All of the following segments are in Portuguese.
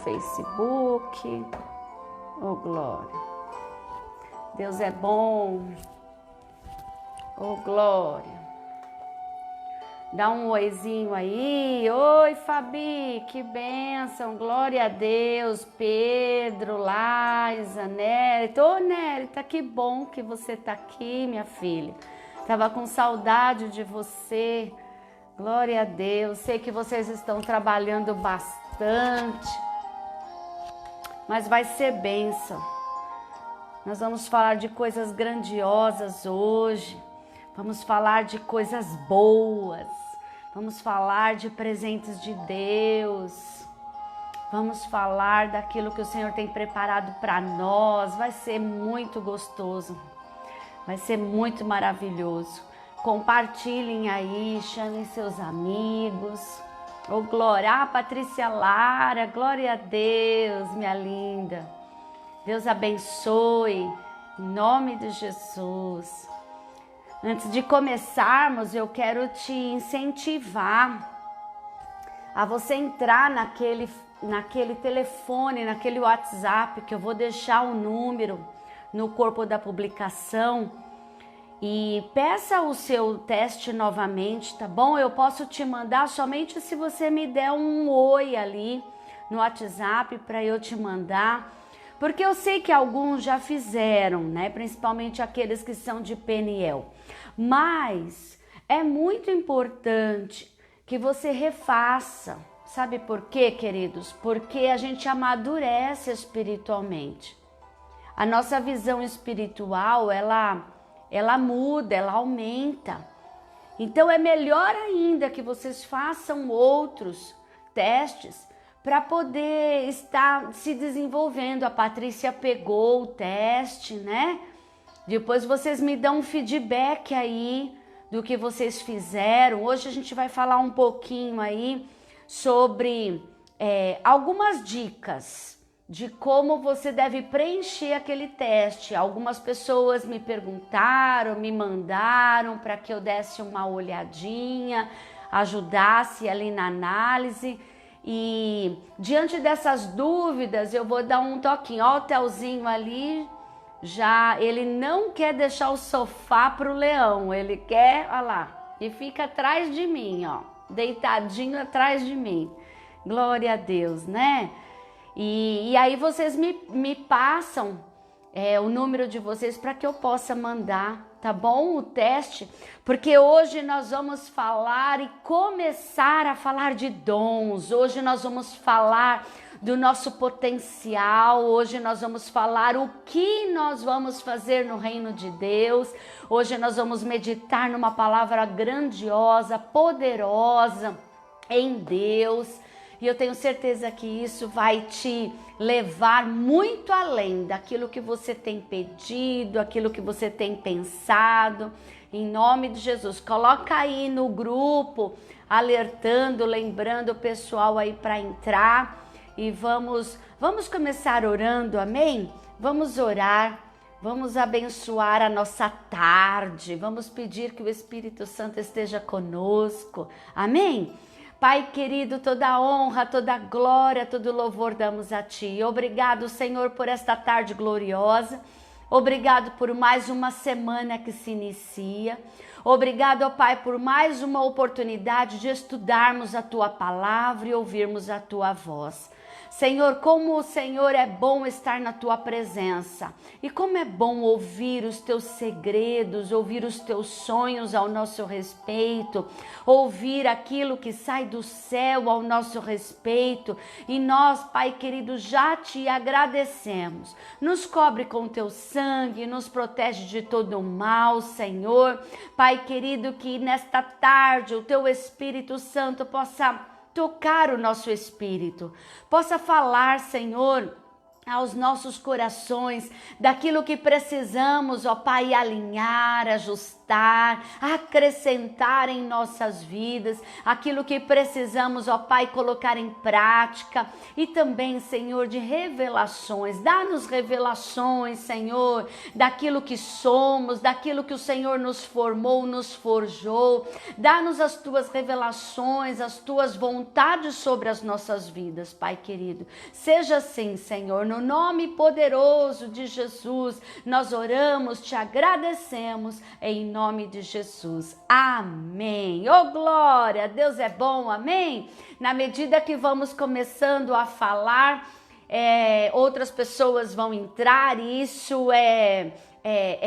Facebook. Oh, glória. Deus é bom. Oh, glória. Dá um oizinho aí. Oi, Fabi, que bênção. Glória a Deus. Pedro, Laisa, Nérita. Ô, Nérita, que bom que você tá aqui, minha filha. Tava com saudade de você. Glória a Deus. Sei que vocês estão trabalhando bastante, mas vai ser bênção. Nós vamos falar de coisas grandiosas hoje. Vamos falar de coisas boas. Vamos falar de presentes de Deus. Vamos falar daquilo que o Senhor tem preparado para nós. Vai ser muito gostoso. Vai ser muito maravilhoso. Compartilhem aí, chamem seus amigos. Oh, glória. Ah, Patrícia Lara, glória a Deus, minha linda. Deus abençoe, em nome de Jesus. Antes de começarmos, eu quero te incentivar a você entrar naquele telefone, naquele WhatsApp, que eu vou deixar o número no corpo da publicação, e peça o seu teste novamente, tá bom? Eu posso te mandar somente se você me der um oi ali no WhatsApp para eu te mandar, porque eu sei que alguns já fizeram, né? Principalmente aqueles que são de Peniel. Mas é muito importante que você refaça. Sabe por quê, queridos? Porque a gente amadurece espiritualmente. A nossa visão espiritual, ela muda, ela aumenta. Então é melhor ainda que vocês façam outros testes para poder estar se desenvolvendo. A Patrícia pegou o teste, né? Depois vocês me dão um feedback aí do que vocês fizeram. Hoje a gente vai falar um pouquinho aí sobre algumas dicas de como você deve preencher aquele teste. Algumas pessoas me perguntaram, me mandaram para que eu desse uma olhadinha, ajudasse ali na análise. E diante dessas dúvidas, eu vou dar um toquinho. Ó, o Telzinho ali, já ele não quer deixar o sofá pro leão, ele quer, ó lá, e fica atrás de mim, ó, deitadinho atrás de mim. Glória a Deus, né? E aí vocês me passam o número de vocês para que eu possa mandar, tá bom? O teste, porque hoje nós vamos falar e começar a falar de dons. Hoje nós vamos falar do nosso potencial. Hoje nós vamos falar o que nós vamos fazer no reino de Deus. Hoje nós vamos meditar numa palavra grandiosa, poderosa em Deus. E eu tenho certeza que isso vai te levar muito além daquilo que você tem pedido, aquilo que você tem pensado. Em nome de Jesus, coloca aí no grupo, alertando, lembrando o pessoal aí para entrar. E vamos começar orando, amém? Vamos orar, vamos abençoar a nossa tarde. Vamos pedir que o Espírito Santo esteja conosco, amém? Pai querido, toda honra, toda glória, todo louvor damos a Ti. Obrigado, Senhor, por esta tarde gloriosa. Obrigado por mais uma semana que se inicia. Obrigado, ó Pai, por mais uma oportunidade de estudarmos a Tua palavra e ouvirmos a Tua voz. Senhor, como o Senhor é bom estar na Tua presença e como é bom ouvir os Teus segredos, ouvir os Teus sonhos ao nosso respeito, ouvir aquilo que sai do céu ao nosso respeito. E nós, Pai querido, já Te agradecemos. Nos cobre com Teu sangue, nos protege de todo o mal, Senhor. Pai querido, que nesta tarde o Teu Espírito Santo possa tocar o nosso espírito, possa falar, Senhor, aos nossos corações, daquilo que precisamos, ó Pai, alinhar, ajustar, acrescentar em nossas vidas, aquilo que precisamos, ó Pai, colocar em prática, e também, Senhor, de revelações. Dá-nos revelações, Senhor, daquilo que somos, daquilo que o Senhor nos formou, nos forjou. Dá-nos as tuas revelações, as tuas vontades sobre as nossas vidas, Pai querido. Seja assim, Senhor, no nome poderoso de Jesus, nós oramos, te agradecemos, em nome de Jesus. Amém. Oh, glória, Deus é bom, amém? Na medida que vamos começando a falar, outras pessoas vão entrar, e isso é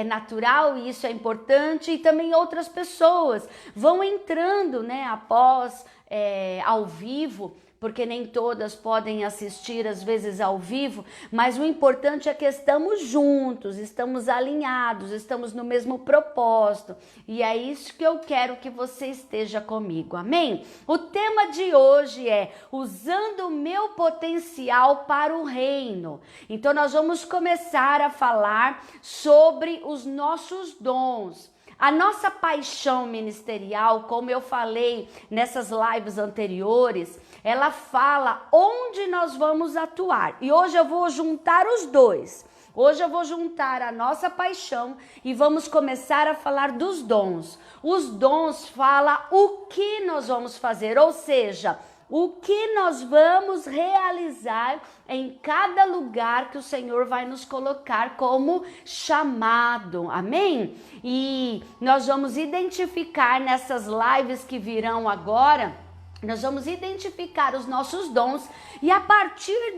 natural, e isso é importante, e também outras pessoas vão entrando, né, após, ao vivo, porque nem todas podem assistir às vezes ao vivo, mas o importante é que estamos juntos, estamos alinhados, estamos no mesmo propósito, e é isso que eu quero que você esteja comigo, amém? O tema de hoje é usando o meu potencial para o reino. Então nós vamos começar a falar sobre os nossos dons. A nossa paixão ministerial, como eu falei nessas lives anteriores, ela fala onde nós vamos atuar. E hoje eu vou juntar os dois. Hoje eu vou juntar a nossa paixão e vamos começar a falar dos dons. Os dons falam o que nós vamos fazer, ou seja, o que nós vamos realizar em cada lugar que o Senhor vai nos colocar como chamado, amém? E nós vamos identificar nessas lives que virão agora, nós vamos identificar os nossos dons, e a partir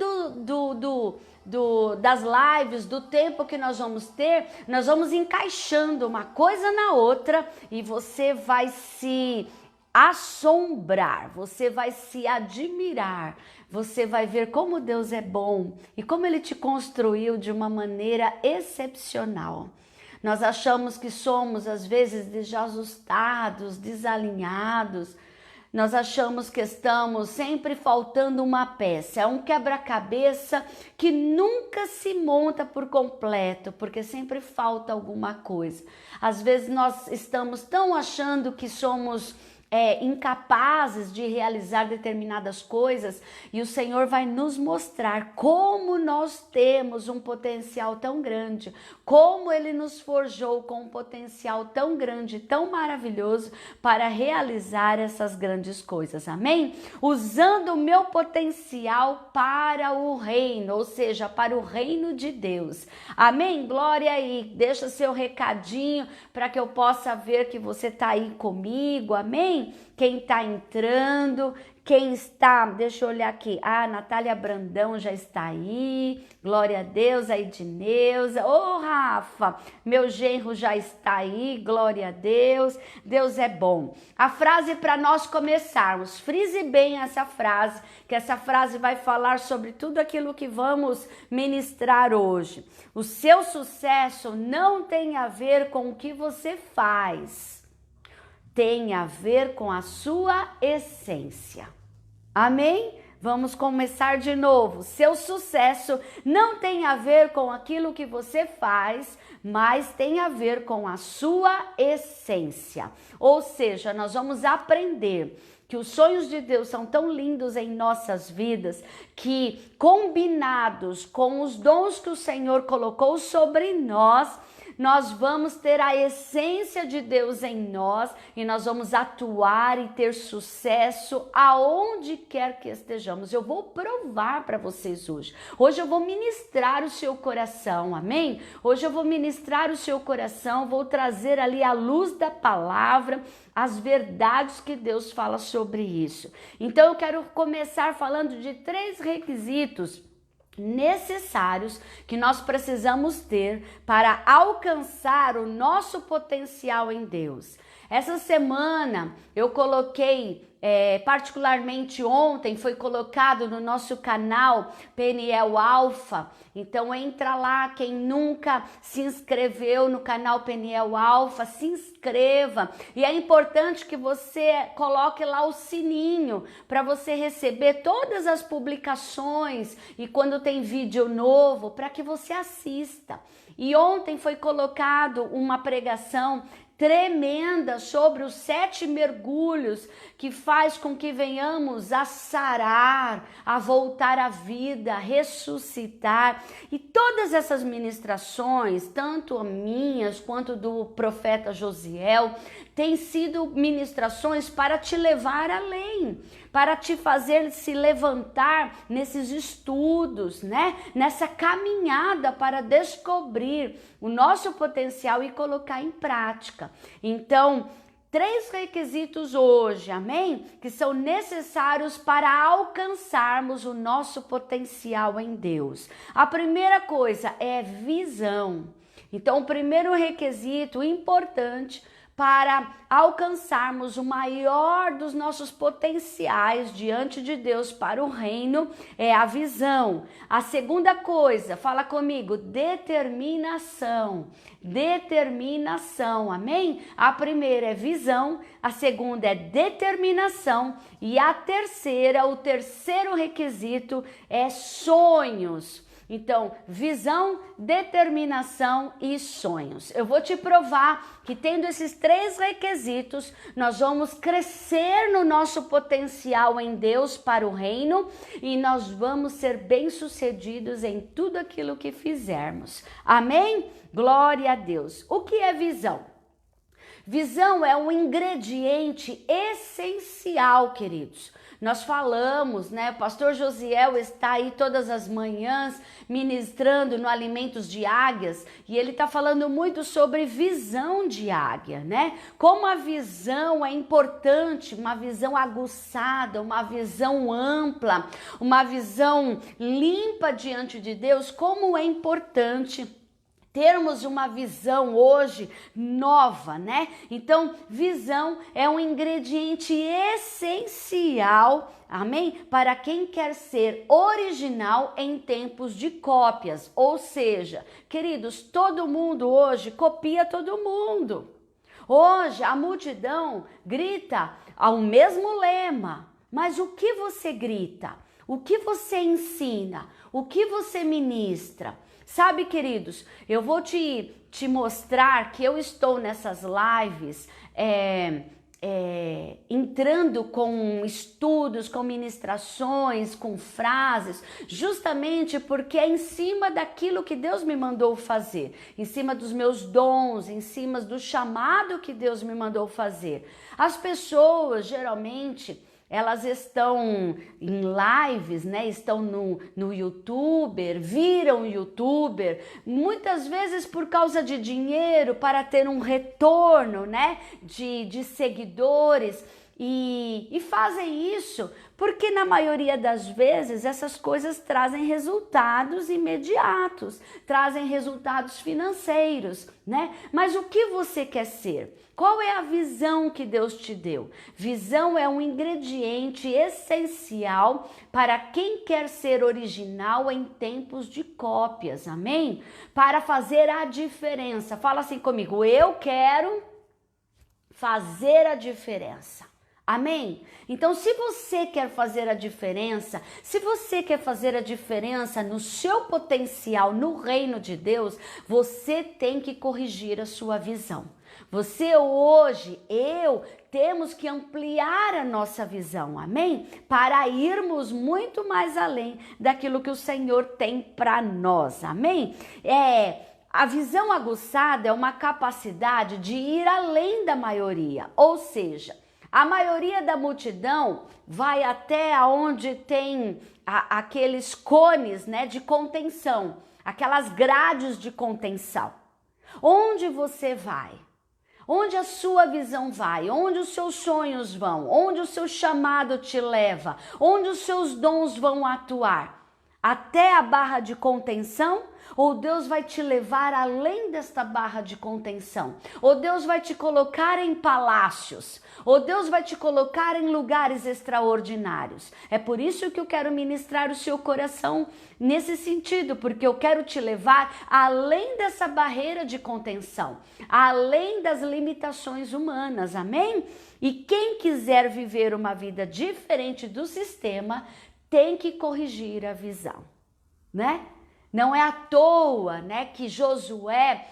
das lives, do tempo que nós vamos ter, nós vamos encaixando uma coisa na outra, e você vai se assombrar, você vai se admirar, você vai ver como Deus é bom e como Ele te construiu de uma maneira excepcional. Nós achamos que somos às vezes desajustados, desalinhados, nós achamos que estamos sempre faltando uma peça, é um quebra-cabeça que nunca se monta por completo, porque sempre falta alguma coisa. Às vezes nós estamos tão achando que somos incapazes de realizar determinadas coisas, e o Senhor vai nos mostrar como nós temos um potencial tão grande, como Ele nos forjou com um potencial tão grande, tão maravilhoso para realizar essas grandes coisas, amém? Usando o meu potencial para o reino, ou seja, para o reino de Deus, amém? Glória aí, deixa seu recadinho para que eu possa ver que você está aí comigo, amém? Quem está entrando, quem está, deixa eu olhar aqui, Natália Brandão já está aí, glória a Deus, a Edneuza, Rafa, meu genro já está aí, glória a Deus, Deus é bom. A frase para nós começarmos, frise bem essa frase, que essa frase vai falar sobre tudo aquilo que vamos ministrar hoje. O seu sucesso não tem a ver com o que você faz, tem a ver com a sua essência. Amém? Vamos começar de novo. Seu sucesso não tem a ver com aquilo que você faz, mas tem a ver com a sua essência. Ou seja, nós vamos aprender que os sonhos de Deus são tão lindos em nossas vidas, que combinados com os dons que o Senhor colocou sobre nós vamos ter a essência de Deus em nós, e nós vamos atuar e ter sucesso aonde quer que estejamos. Eu vou provar para vocês hoje. Hoje eu vou ministrar o seu coração, amém? Hoje eu vou ministrar o seu coração, vou trazer ali a luz da palavra, as verdades que Deus fala sobre isso. Então eu quero começar falando de 3 requisitos necessários que nós precisamos ter para alcançar o nosso potencial em Deus. Essa semana eu coloquei particularmente ontem foi colocado no nosso canal Peniel Alfa. Então entra lá, quem nunca se inscreveu no canal Peniel Alfa, se inscreva. E é importante que você coloque lá o sininho para você receber todas as publicações e quando tem vídeo novo, para que você assista. E ontem foi colocado uma pregação tremenda sobre os 7 mergulhos que faz com que venhamos a sarar, a voltar à vida, a ressuscitar. E todas essas ministrações, tanto minhas quanto do profeta Josiel, têm sido ministrações para te levar além, para te fazer se levantar nesses estudos, né? Nessa caminhada para descobrir o nosso potencial e colocar em prática. Então, 3 requisitos hoje, amém? Que são necessários para alcançarmos o nosso potencial em Deus. A primeira coisa é visão. Então, o primeiro requisito importante para alcançarmos o maior dos nossos potenciais diante de Deus para o reino é a visão. A segunda coisa, fala comigo, determinação. Determinação, amém? A primeira é visão, a segunda é determinação e a terceira, o terceiro requisito é sonhos. Então, visão, determinação e sonhos. Eu vou te provar que tendo esses 3 requisitos, nós vamos crescer no nosso potencial em Deus para o reino e nós vamos ser bem-sucedidos em tudo aquilo que fizermos. Amém? Glória a Deus. O que é visão? Visão é um ingrediente essencial, queridos. Nós falamos, né? O pastor Josiel está aí todas as manhãs ministrando no Alimentos de Águias e ele está falando muito sobre visão de águia, né? Como a visão é importante, uma visão aguçada, uma visão ampla, uma visão limpa diante de Deus, como é importante termos uma visão hoje nova, né? Então, visão é um ingrediente essencial, amém? Para quem quer ser original em tempos de cópias. Ou seja, queridos, todo mundo hoje copia todo mundo. Hoje a multidão grita ao mesmo lema, mas o que você grita? O que você ensina? O que você ministra? Sabe, queridos, eu vou te mostrar que eu estou nessas lives entrando com estudos, com ministrações, com frases, justamente porque é em cima daquilo que Deus me mandou fazer, em cima dos meus dons, em cima do chamado que Deus me mandou fazer. As pessoas, geralmente, elas estão em lives, né? Estão no YouTuber, viram YouTuber, muitas vezes por causa de dinheiro, para ter um retorno, né? De seguidores e fazem isso porque na maioria das vezes essas coisas trazem resultados imediatos, trazem resultados financeiros, né? Mas o que você quer ser? Qual é a visão que Deus te deu? Visão é um ingrediente essencial para quem quer ser original em tempos de cópias, amém? Para fazer a diferença. Fala assim comigo, eu quero fazer a diferença. Amém? Então, se você quer fazer a diferença, se você quer fazer a diferença no seu potencial no reino de Deus, você tem que corrigir a sua visão. Você hoje, temos que ampliar a nossa visão, amém? Para irmos muito mais além daquilo que o Senhor tem para nós, amém? A visão aguçada é uma capacidade de ir além da maioria, ou seja, a maioria da multidão vai até onde tem aqueles cones, né, de contenção, aquelas grades de contenção. Onde você vai? Onde a sua visão vai? Onde os seus sonhos vão? Onde o seu chamado te leva? Onde os seus dons vão atuar? até a barra de contenção? Ou Deus vai te levar além desta barra de contenção? Ou Deus vai te colocar em palácios? Ou Deus vai te colocar em lugares extraordinários? É por isso que eu quero ministrar o seu coração nesse sentido, porque eu quero te levar além dessa barreira de contenção, além das limitações humanas, amém? E quem quiser viver uma vida diferente do sistema, tem que corrigir a visão, né? Não é à toa, né, que Josué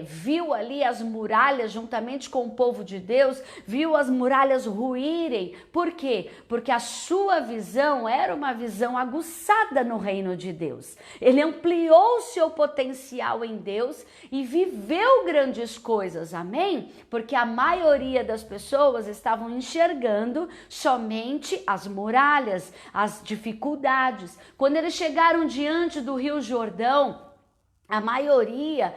viu ali as muralhas juntamente com o povo de Deus, viu as muralhas ruírem. Por quê? Porque a sua visão era uma visão aguçada no reino de Deus. Ele ampliou o seu potencial em Deus e viveu grandes coisas, amém? Porque a maioria das pessoas estavam enxergando somente as muralhas, as dificuldades. Quando eles chegaram diante do Rio Jordão, a maioria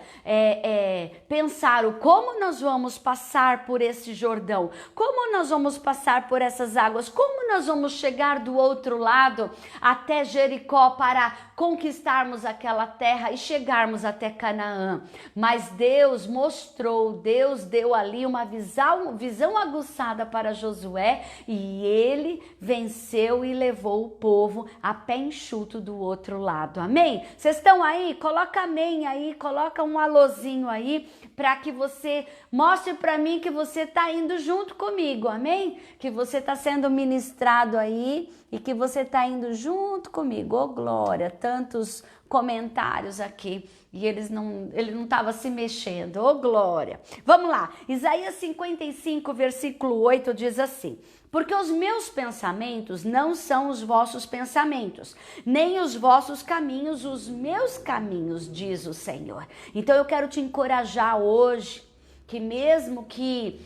pensaram: como nós vamos passar por esse Jordão? Como nós vamos passar por essas águas? Como nós vamos chegar do outro lado até Jericó para conquistarmos aquela terra e chegarmos até Canaã? Mas Deus mostrou, Deus deu ali uma visão aguçada para Josué e ele venceu e levou o povo a pé enxuto do outro lado. Amém? Vocês estão aí? Coloca amém aí, coloca um alôzinho aí, para que você mostre para mim que você está indo junto comigo, amém? Que você está sendo ministrado aí e que você está indo junto comigo. Oh, glória, tantos comentários aqui e ele não estava se mexendo. Oh, glória. Vamos lá, Isaías 55, versículo 8 diz assim: porque os meus pensamentos não são os vossos pensamentos, nem os vossos caminhos, os meus caminhos, diz o Senhor. Então eu quero te encorajar hoje, que mesmo que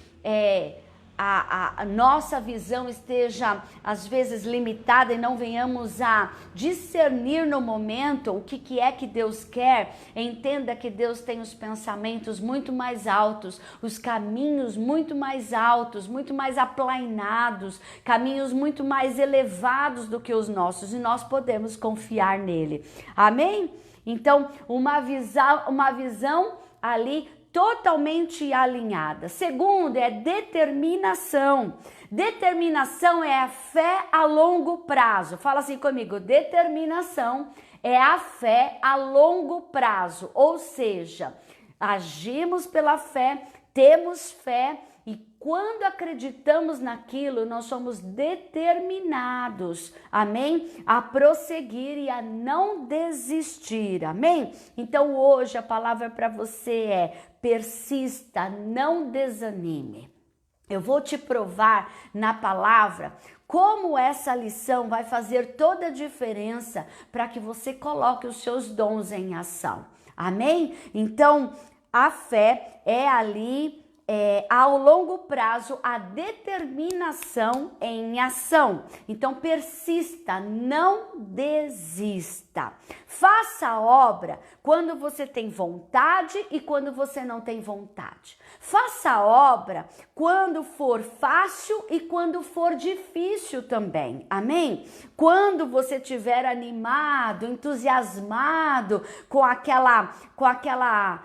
a nossa visão esteja às vezes limitada e não venhamos a discernir no momento o que é que Deus quer, entenda que Deus tem os pensamentos muito mais altos, os caminhos muito mais altos, muito mais aplainados, caminhos muito mais elevados do que os nossos, e nós podemos confiar nele, amém? Então uma visão ali totalmente alinhada. Segundo, é determinação. Determinação é a fé a longo prazo. Fala assim comigo: determinação é a fé a longo prazo. Ou seja, agimos pela fé, temos fé e quando acreditamos naquilo, nós somos determinados, amém? A prosseguir e a não desistir, amém? Então hoje a palavra para você é: persista, não desanime. Eu vou te provar na palavra como essa lição vai fazer toda a diferença para que você coloque os seus dons em ação, amém? Então a fé é ali ao longo prazo, a determinação em ação. Então persista, não desista. Faça a obra quando você tem vontade e quando você não tem vontade. Faça a obra quando for fácil e quando for difícil também, amém? Quando você estiver animado, entusiasmado com aquela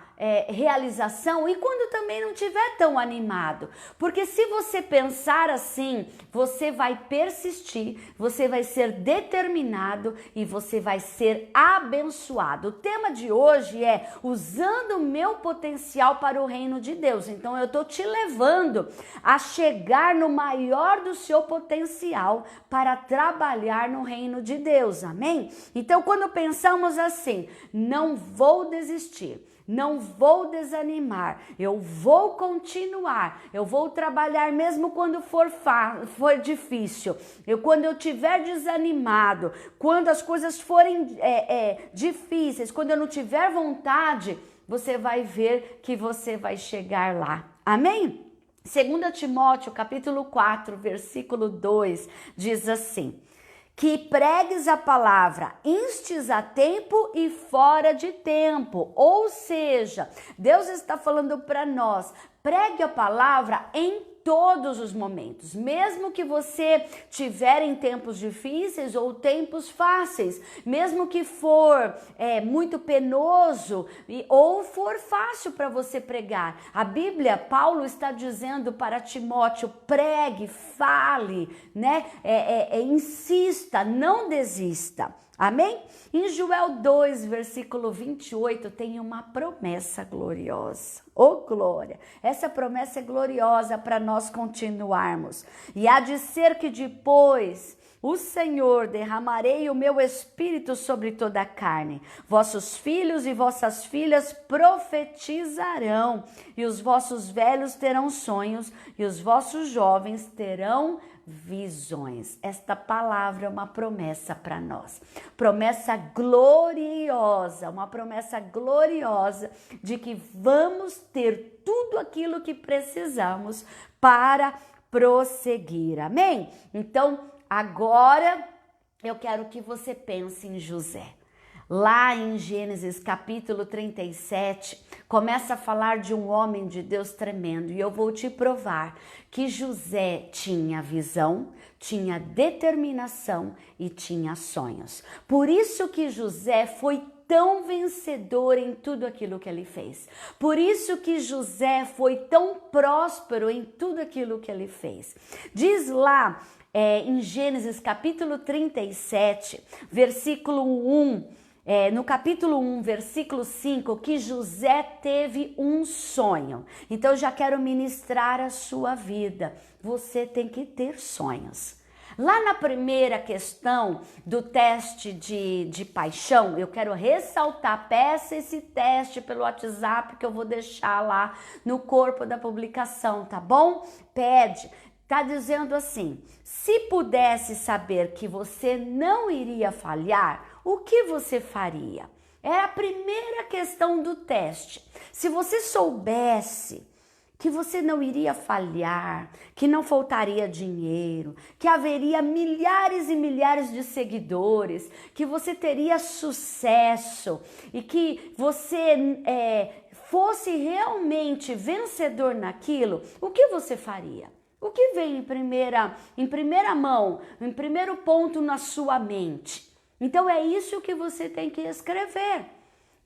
realização, e quando também não estiver tão animado, porque se você pensar assim, você vai persistir, você vai ser determinado e você vai ser abençoado. O tema de hoje é usando o meu potencial para o reino de Deus. Então eu estou te levando a chegar no maior do seu potencial para trabalhar no reino de Deus, amém? Então quando pensamos assim, não vou desistir, não vou desanimar, eu vou continuar, eu vou trabalhar mesmo quando for difícil, quando eu estiver desanimado, quando as coisas forem difíceis, quando eu não tiver vontade, você vai ver que você vai chegar lá, amém? 2 Timóteo capítulo 4, versículo 2 diz assim: que pregues a palavra, instes a tempo e fora de tempo. Ou seja, Deus está falando para nós, pregue a palavra em todos os momentos, mesmo que você tiver em tempos difíceis ou tempos fáceis, mesmo que for muito penoso ou for fácil para você pregar. A Bíblia, Paulo está dizendo para Timóteo, pregue, fale, né? Insista, não desista. Amém? Em Joel 2, versículo 28, tem uma promessa gloriosa. Oh, glória! Essa promessa é gloriosa para nós continuarmos. E há de ser que depois o Senhor derramarei o meu espírito sobre toda a carne. Vossos filhos e vossas filhas profetizarão, e os vossos velhos terão sonhos, e os vossos jovens terão visões. Esta palavra é uma promessa para nós. Promessa gloriosa, uma promessa gloriosa de que vamos ter tudo aquilo que precisamos para prosseguir. Amém? Então, agora eu quero que você pense em José. Lá em Gênesis capítulo 37, começa a falar de um homem de Deus tremendo. E eu vou te provar que José tinha visão, tinha determinação e tinha sonhos. Por isso que José foi tão vencedor em tudo aquilo que ele fez. Por isso que José foi tão próspero em tudo aquilo que ele fez. Diz lá em Gênesis capítulo 37, versículo 1, no capítulo 1, versículo 5, que José teve um sonho. Então, eu já quero ministrar a sua vida. Você tem que ter sonhos. Lá na primeira questão do teste de paixão, eu quero ressaltar, peça esse teste pelo WhatsApp que eu vou deixar lá no corpo da publicação, tá bom? Pede. Tá dizendo assim, se pudesse saber que você não iria falhar, o que você faria? É a primeira questão do teste. Se você soubesse que você não iria falhar, que não faltaria dinheiro, que haveria milhares e milhares de seguidores, que você teria sucesso e que você fosse realmente vencedor naquilo, o que você faria? O que vem em primeira mão, em primeiro ponto na sua mente? Então é isso que você tem que escrever,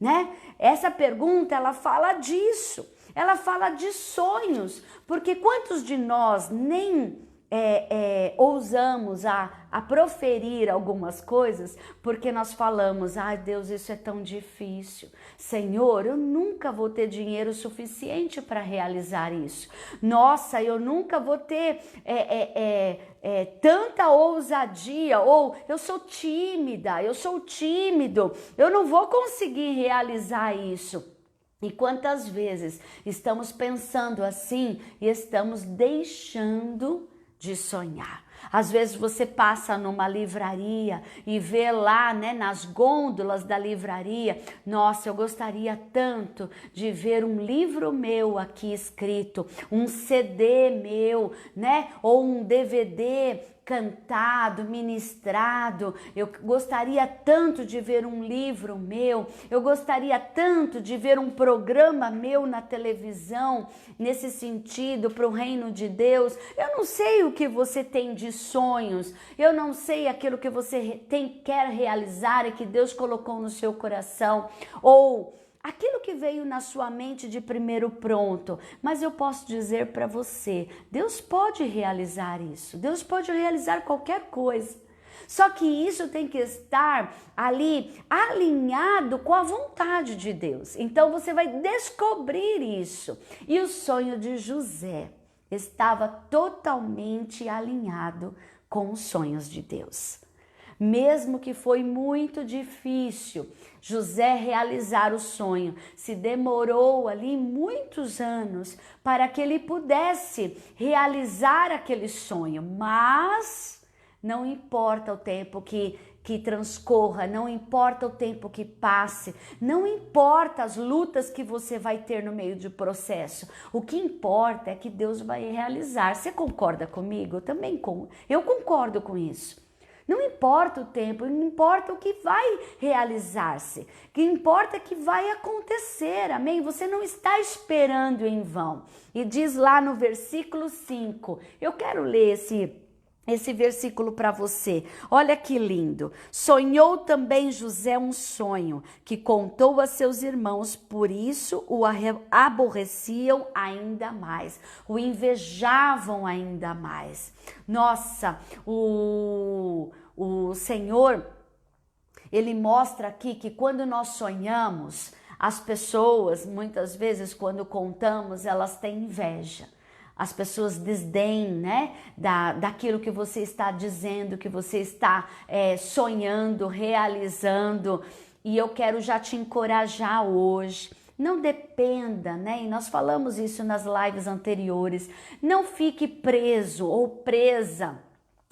né? Essa pergunta, ela fala disso, ela fala de sonhos, porque quantos de nós nem ousamos a proferir algumas coisas, porque nós falamos, ai Deus, isso é tão difícil, Senhor, eu nunca vou ter dinheiro suficiente para realizar isso, nossa, eu nunca vou ter tanta ousadia, ou eu sou tímida, eu sou tímido, eu não vou conseguir realizar isso. E quantas vezes estamos pensando assim e estamos deixando de sonhar? Às vezes você passa numa livraria e vê lá, né, nas gôndolas da livraria, nossa, eu gostaria tanto de ver um livro meu aqui escrito, um CD meu, né, ou um DVD cantado, ministrado, eu gostaria tanto de ver um livro meu, eu gostaria tanto de ver um programa meu na televisão, nesse sentido, para o reino de Deus. Eu não sei o que você tem de sonhos, eu não sei aquilo que você quer realizar e que Deus colocou no seu coração, ou aquilo que veio na sua mente de primeiro pronto, mas eu posso dizer para você, Deus pode realizar isso, Deus pode realizar qualquer coisa, só que isso tem que estar ali alinhado com a vontade de Deus, então você vai descobrir isso, e o sonho de José estava totalmente alinhado com os sonhos de Deus. Mesmo que foi muito difícil José realizar o sonho, se demorou ali muitos anos para que ele pudesse realizar aquele sonho, mas não importa o tempo que transcorra, não importa o tempo que passe, não importa as lutas que você vai ter no meio do processo, o que importa é que Deus vai realizar. Você concorda comigo? Eu concordo com isso. Não importa o tempo, não importa o que vai realizar-se. O que importa é que vai acontecer, amém? Você não está esperando em vão. E diz lá no versículo 5, eu quero ler esse versículo para você. Olha que lindo. Sonhou também José um sonho que contou a seus irmãos, por isso o aborreciam ainda mais, o invejavam ainda mais. Nossa, o Senhor, ele mostra aqui que quando nós sonhamos, as pessoas, muitas vezes, quando contamos, elas têm inveja. As pessoas desdenham, né, daquilo que você está dizendo, que você está sonhando, realizando. E eu quero já te encorajar hoje. Não dependa, né? E nós falamos isso nas lives anteriores. Não fique preso ou presa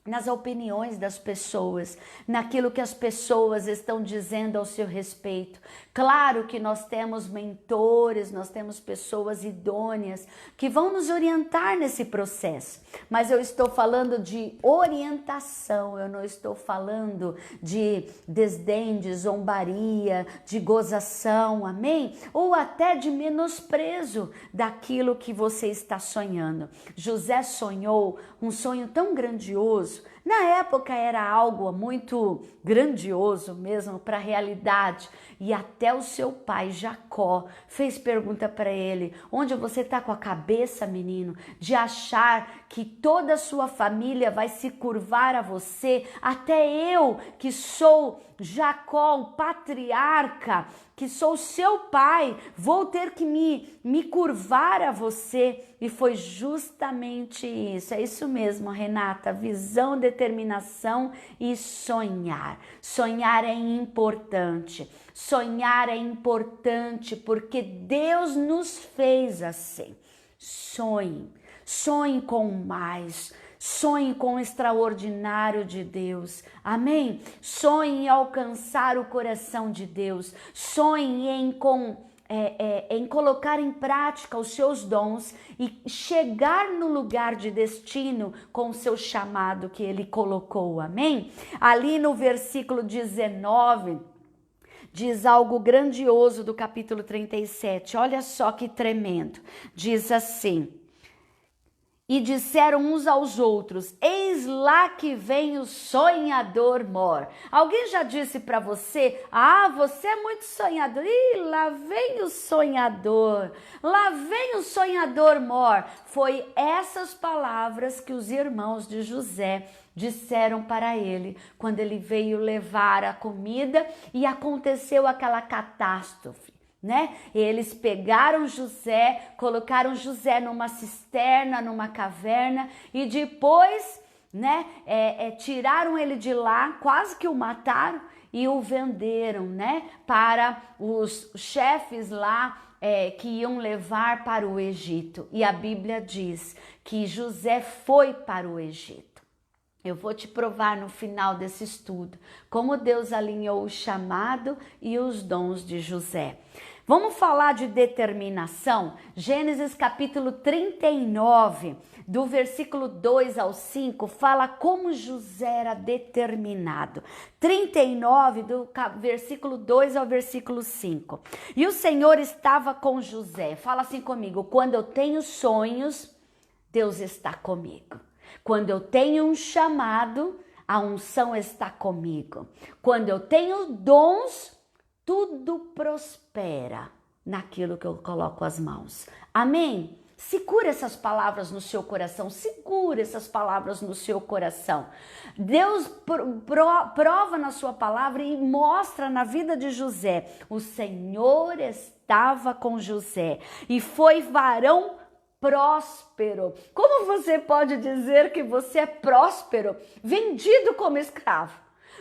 nas opiniões das pessoas, naquilo que as pessoas estão dizendo ao seu respeito. Claro que nós temos mentores, nós temos pessoas idôneas que vão nos orientar nesse processo, mas eu estou falando de orientação, eu não estou falando de desdém, de zombaria, de gozação, amém? Ou até de menosprezo daquilo que você está sonhando. José sonhou um sonho tão grandioso. Na época era algo muito grandioso mesmo para a realidade, e até o seu pai Jacó fez pergunta para ele: onde você está com a cabeça, menino, de achar que toda a sua família vai se curvar a você? Até eu, que sou Jacó, o patriarca, que sou seu pai, vou ter que me curvar a você. E foi justamente isso. É isso mesmo, Renata, visão, determinação e sonhar. Sonhar é importante. Sonhar é importante porque Deus nos fez assim. Sonhe, sonhe com mais. Sonhe com o extraordinário de Deus, amém? Sonhe em alcançar o coração de Deus, sonhe em colocar em prática os seus dons e chegar no lugar de destino com o seu chamado que Ele colocou, amém? Ali no versículo 19, diz algo grandioso do capítulo 37, olha só que tremendo, diz assim: e disseram uns aos outros: eis lá que vem o sonhador mor. Alguém já disse para você: ah, você é muito sonhador. Ih, lá vem o sonhador. Lá vem o sonhador mor. Foi essas palavras que os irmãos de José disseram para ele quando ele veio levar a comida e aconteceu aquela catástrofe. Né? Eles pegaram José, colocaram José numa cisterna, numa caverna e depois, né, tiraram ele de lá, quase que o mataram e o venderam, né, para os chefes lá que iam levar para o Egito. E a Bíblia diz que José foi para o Egito. Eu vou te provar no final desse estudo como Deus alinhou o chamado e os dons de José. Vamos falar de determinação? Gênesis capítulo 39, do versículo 2 ao 5, fala como José era determinado. 39, do versículo 2 ao versículo 5. E o Senhor estava com José. Fala assim comigo: quando eu tenho sonhos, Deus está comigo. Quando eu tenho um chamado, a unção está comigo. Quando eu tenho dons, tudo prospera naquilo que eu coloco as mãos. Amém? Segura essas palavras no seu coração. Segura essas palavras no seu coração. Deus prova na sua palavra e mostra na vida de José. O Senhor estava com José e foi varão próspero. Como você pode dizer que você é próspero, vendido como escravo?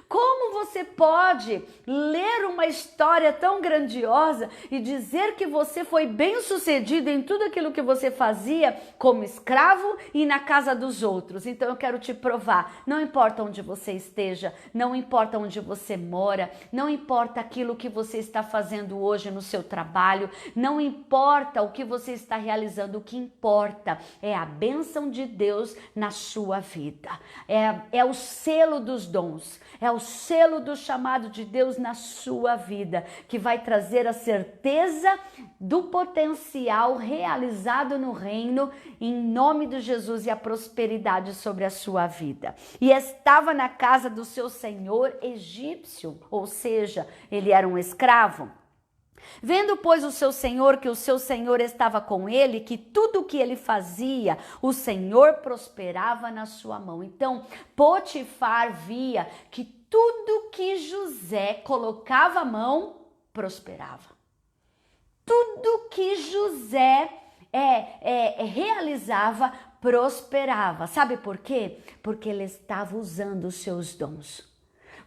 Como você pode ler uma história tão grandiosa e dizer que você foi bem-sucedido em tudo aquilo que você fazia como escravo e na casa dos outros? Então eu quero te provar, não importa onde você esteja, não importa onde você mora, não importa aquilo que você está fazendo hoje no seu trabalho, não importa o que você está realizando, o que importa é a bênção de Deus na sua vida. É o selo dos dons, é o selo do chamado de Deus na sua vida, que vai trazer a certeza do potencial realizado no reino, em nome de Jesus, e a prosperidade sobre a sua vida. E estava na casa do seu senhor egípcio, ou seja, ele era um escravo. Vendo, pois, o seu senhor que o seu senhor estava com ele, que tudo o que ele fazia, o Senhor prosperava na sua mão. Então, Potifar via que tudo que José colocava a mão, prosperava. Tudo que José realizava, prosperava. Sabe por quê? Porque ele estava usando os seus dons.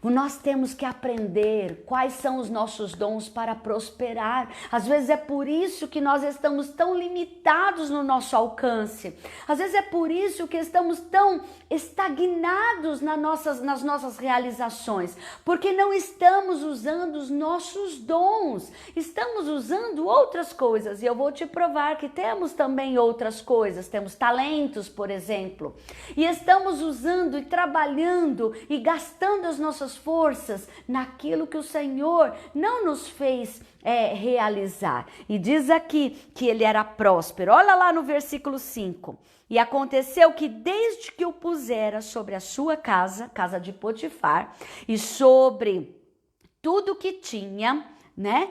Nós temos que aprender quais são os nossos dons para prosperar. Às vezes é por isso que nós estamos tão limitados no nosso alcance. Às vezes é por isso que estamos tão estagnados nas nossas realizações. Porque não estamos usando os nossos dons. Estamos usando outras coisas. E eu vou te provar que temos também outras coisas. Temos talentos, por exemplo. E estamos usando e trabalhando e gastando as nossas forças naquilo que o Senhor não nos fez realizar. E diz aqui que ele era próspero. Olha lá no versículo 5. E aconteceu que desde que o pusera sobre a sua casa, casa de Potifar, e sobre tudo que tinha, né?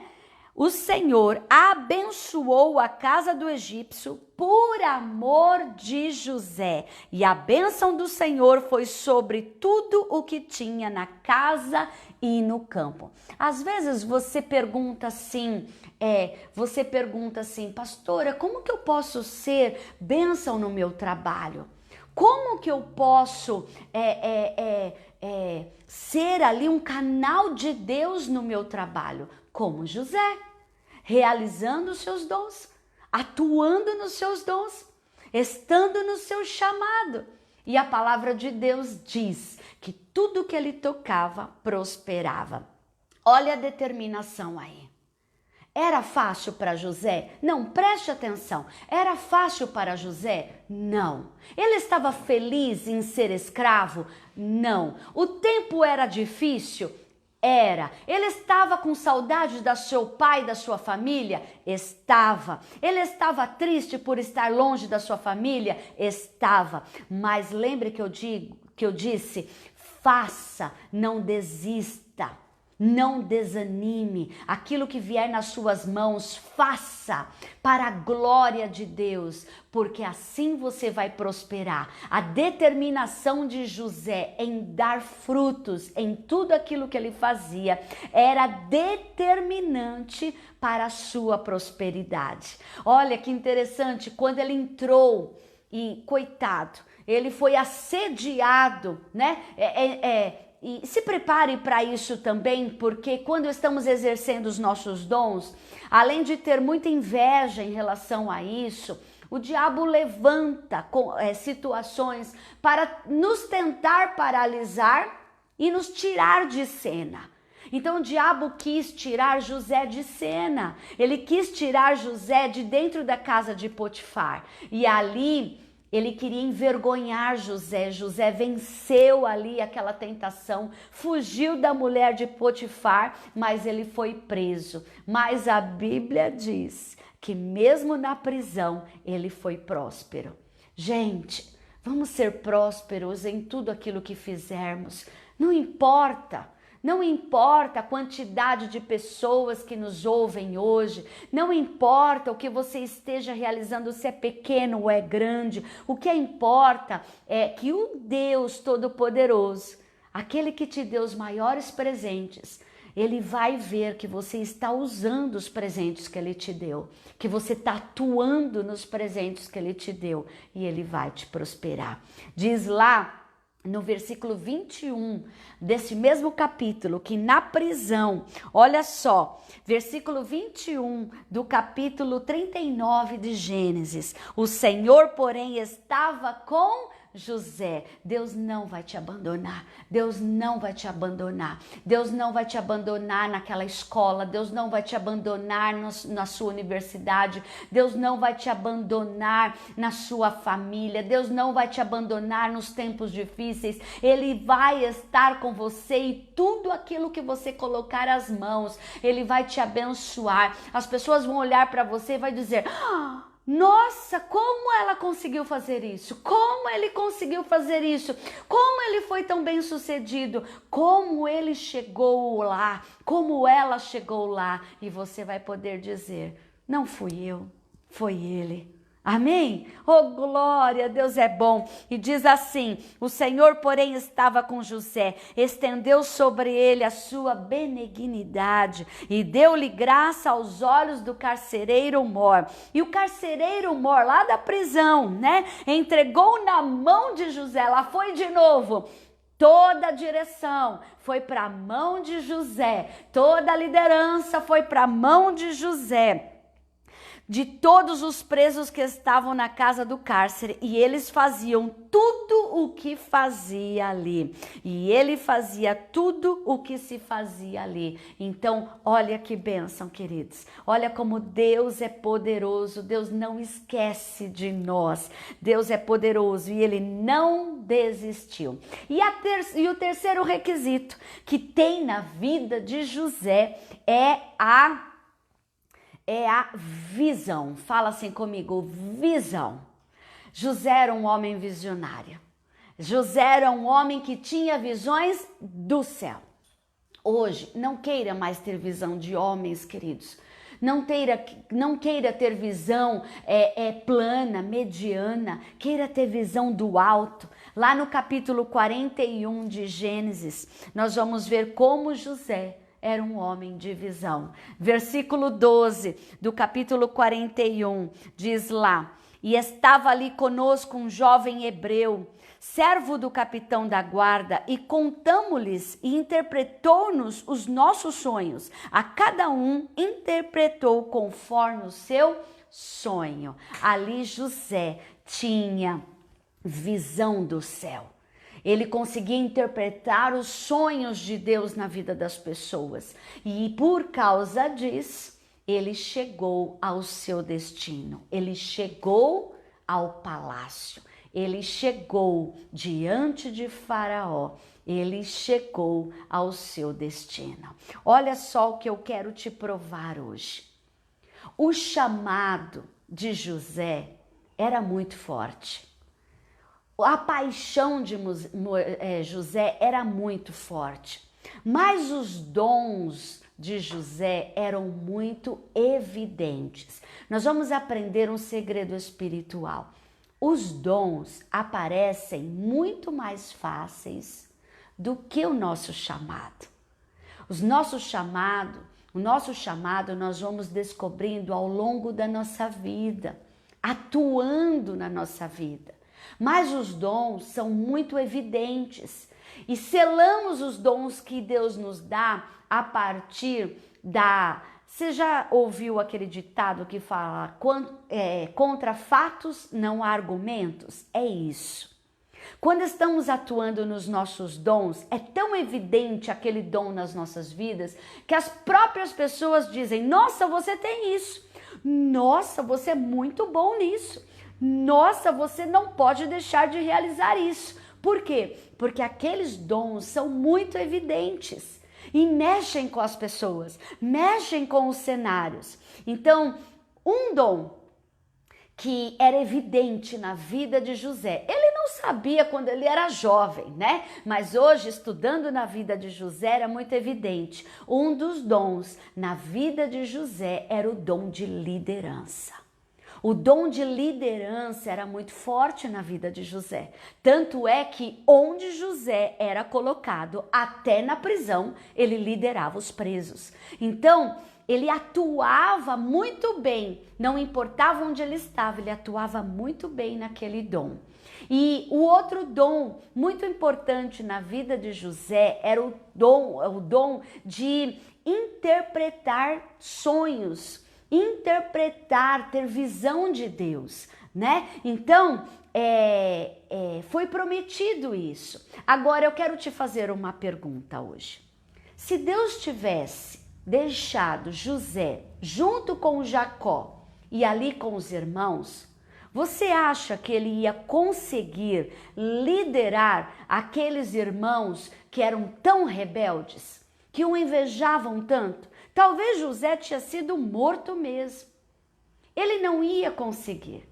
O Senhor abençoou a casa do egípcio por amor de José. E a bênção do Senhor foi sobre tudo o que tinha na casa e no campo. Às vezes você pergunta assim, pastora, como que eu posso ser bênção no meu trabalho? Como que eu posso ser ali um canal de Deus no meu trabalho? Como José, realizando os seus dons, atuando nos seus dons, estando no seu chamado. E a palavra de Deus diz que tudo que ele tocava prosperava. Olha a determinação aí. Era fácil para José? Não, preste atenção. Era fácil para José? Não. Ele estava feliz em ser escravo? Não. O tempo era difícil? Era. Ele estava com saudade do seu pai, da sua família? Estava. Ele estava triste por estar longe da sua família? Estava. Mas lembre que eu disse, faça, não desista. Não desanime, aquilo que vier nas suas mãos, faça para a glória de Deus, porque assim você vai prosperar. A determinação de José em dar frutos em tudo aquilo que ele fazia era determinante para a sua prosperidade. Olha que interessante, quando ele entrou e, coitado, ele foi assediado, né? E se prepare para isso também, porque quando estamos exercendo os nossos dons, além de ter muita inveja em relação a isso, o diabo levanta situações para nos tentar paralisar e nos tirar de cena. Então o diabo quis tirar José de cena, ele quis tirar José de dentro da casa de Potifar, e ali ele queria envergonhar José. José venceu ali aquela tentação, fugiu da mulher de Potifar, mas ele foi preso. Mas a Bíblia diz que mesmo na prisão ele foi próspero. Gente, vamos ser prósperos em tudo aquilo que fizermos. Não importa. Não importa a quantidade de pessoas que nos ouvem hoje, não importa o que você esteja realizando, se é pequeno ou é grande, o que importa é que o Deus Todo-Poderoso, aquele que te deu os maiores presentes, ele vai ver que você está usando os presentes que ele te deu, que você está atuando nos presentes que ele te deu e ele vai te prosperar. Diz lá no versículo 21 desse mesmo capítulo, que na prisão, olha só, versículo 21 do capítulo 39 de Gênesis, o Senhor, porém, estava com José. Deus não vai te abandonar, Deus não vai te abandonar, Deus não vai te abandonar naquela escola, Deus não vai te abandonar na sua universidade, Deus não vai te abandonar na sua família, Deus não vai te abandonar nos tempos difíceis, Ele vai estar com você e tudo aquilo que você colocar as mãos, Ele vai te abençoar. As pessoas vão olhar para você e vai dizer: nossa, como ela conseguiu fazer isso? Como ele conseguiu fazer isso? Como ele foi tão bem sucedido? Como ele chegou lá? Como ela chegou lá? E você vai poder dizer: não fui eu, foi ele. Amém? Oh, glória, Deus é bom. E diz assim: o Senhor, porém, estava com José, estendeu sobre ele a sua benignidade e deu-lhe graça aos olhos do carcereiro mor. E o carcereiro mor, lá da prisão, né, entregou na mão de José. Lá foi de novo. Toda a direção foi para a mão de José, toda a liderança foi para a mão de José, de todos os presos que estavam na casa do cárcere, e eles faziam tudo o que fazia ali. E ele fazia tudo o que se fazia ali. Então, olha que bênção, queridos. Olha como Deus é poderoso. Deus não esquece de nós. Deus é poderoso e ele não desistiu. E o terceiro requisito que tem na vida de José é a visão. Fala assim comigo: visão. José era um homem visionário. José era um homem que tinha visões do céu. Hoje, não queira mais ter visão de homens, queridos. Não queira ter visão plana, mediana. Queira ter visão do alto. Lá no capítulo 41 de Gênesis, nós vamos ver como José era um homem de visão. Versículo 12 do capítulo 41 diz lá: e estava ali conosco um jovem hebreu, servo do capitão da guarda, e contamo-lhes e interpretou-nos os nossos sonhos. A cada um interpretou conforme o seu sonho. Ali José tinha visão do céu. Ele conseguia interpretar os sonhos de Deus na vida das pessoas. E por causa disso, ele chegou ao seu destino. Ele chegou ao palácio. Ele chegou diante de Faraó. Ele chegou ao seu destino. Olha só o que eu quero te provar hoje. O chamado de José era muito forte. A paixão de José era muito forte, mas os dons de José eram muito evidentes. Nós vamos aprender um segredo espiritual. Os dons aparecem muito mais fáceis do que o nosso chamado. O nosso chamado nós vamos descobrindo ao longo da nossa vida, atuando na nossa vida. Mas os dons são muito evidentes e selamos os dons que Deus nos dá a partir da... Você já ouviu aquele ditado que fala contra fatos não há argumentos? É isso. Quando estamos atuando nos nossos dons, é tão evidente aquele dom nas nossas vidas que as próprias pessoas dizem: nossa, você tem isso. Nossa, você é muito bom nisso. Nossa, você não pode deixar de realizar isso. Por quê? Porque aqueles dons são muito evidentes e mexem com as pessoas, mexem com os cenários. Então, um dom que era evidente na vida de José, ele não sabia quando ele era jovem, né? Mas hoje, estudando na vida de José, era muito evidente. Um dos dons na vida de José era o dom de liderança. O dom de liderança era muito forte na vida de José. Tanto é que onde José era colocado, até na prisão, ele liderava os presos. Então, ele atuava muito bem, não importava onde ele estava, ele atuava muito bem naquele dom. E o outro dom muito importante na vida de José era o dom de interpretar sonhos, interpretar, ter visão de Deus, né? Então, foi prometido isso. Agora, eu quero te fazer uma pergunta hoje. Se Deus tivesse deixado José junto com Jacó e ali com os irmãos, você acha que ele ia conseguir liderar aqueles irmãos que eram tão rebeldes, que o invejavam tanto? Talvez José tinha sido morto mesmo. Ele não ia conseguir.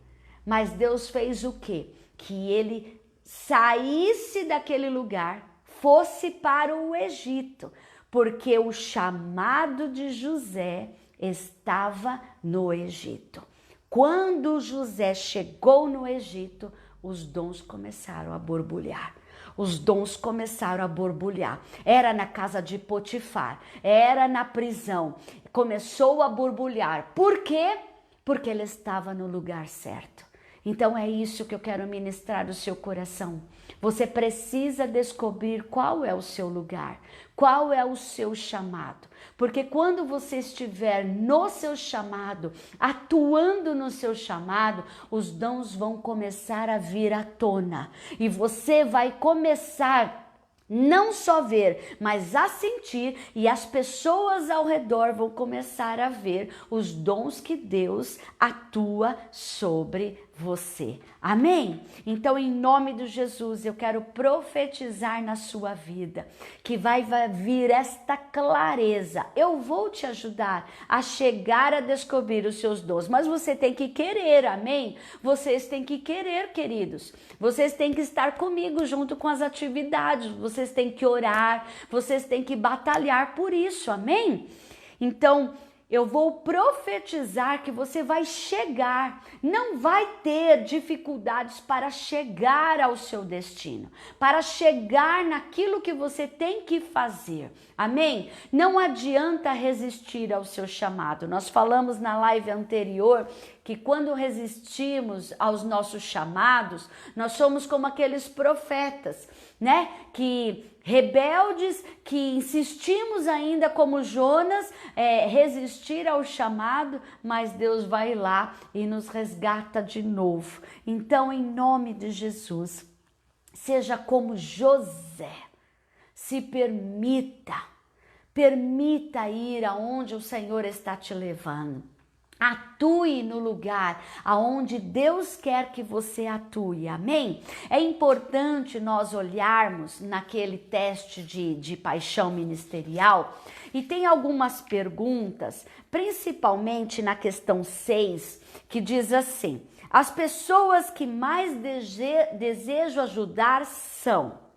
Mas Deus fez o quê? Que ele saísse daquele lugar, fosse para o Egito, porque o chamado de José estava no Egito. Quando José chegou no Egito, os dons começaram a borbulhar. Os dons começaram a borbulhar. Era na casa de Potifar, era na prisão. Começou a borbulhar. Por quê? Porque ele estava no lugar certo. Então é isso que eu quero ministrar no seu coração. Você precisa descobrir qual é o seu lugar, qual é o seu chamado. Porque quando você estiver no seu chamado, atuando no seu chamado, os dons vão começar a vir à tona. E você vai começar não só ver, mas a sentir, e as pessoas ao redor vão começar a ver os dons que Deus atua sobre você. Amém? Então, em nome de Jesus, eu quero profetizar na sua vida que vai vir esta clareza. Eu vou te ajudar a chegar a descobrir os seus dons, mas você tem que querer, amém? Vocês têm que querer, queridos. Vocês têm que estar comigo junto com as atividades, vocês têm que orar, vocês têm que batalhar por isso, amém? Então, eu vou profetizar que você vai chegar, não vai ter dificuldades para chegar ao seu destino, para chegar naquilo que você tem que fazer, amém? Não adianta resistir ao seu chamado. Nós falamos na live anterior que quando resistimos aos nossos chamados, nós somos como aqueles profetas, né? Que rebeldes, que insistimos ainda como Jonas, resistir ao chamado, mas Deus vai lá e nos resgata de novo. Então, em nome de Jesus, seja como José, se permita ir aonde o Senhor está te levando. Atue no lugar aonde Deus quer que você atue, amém? É importante nós olharmos naquele teste de paixão ministerial e tem algumas perguntas, principalmente na questão 6, que diz assim: as pessoas que mais desejo ajudar são...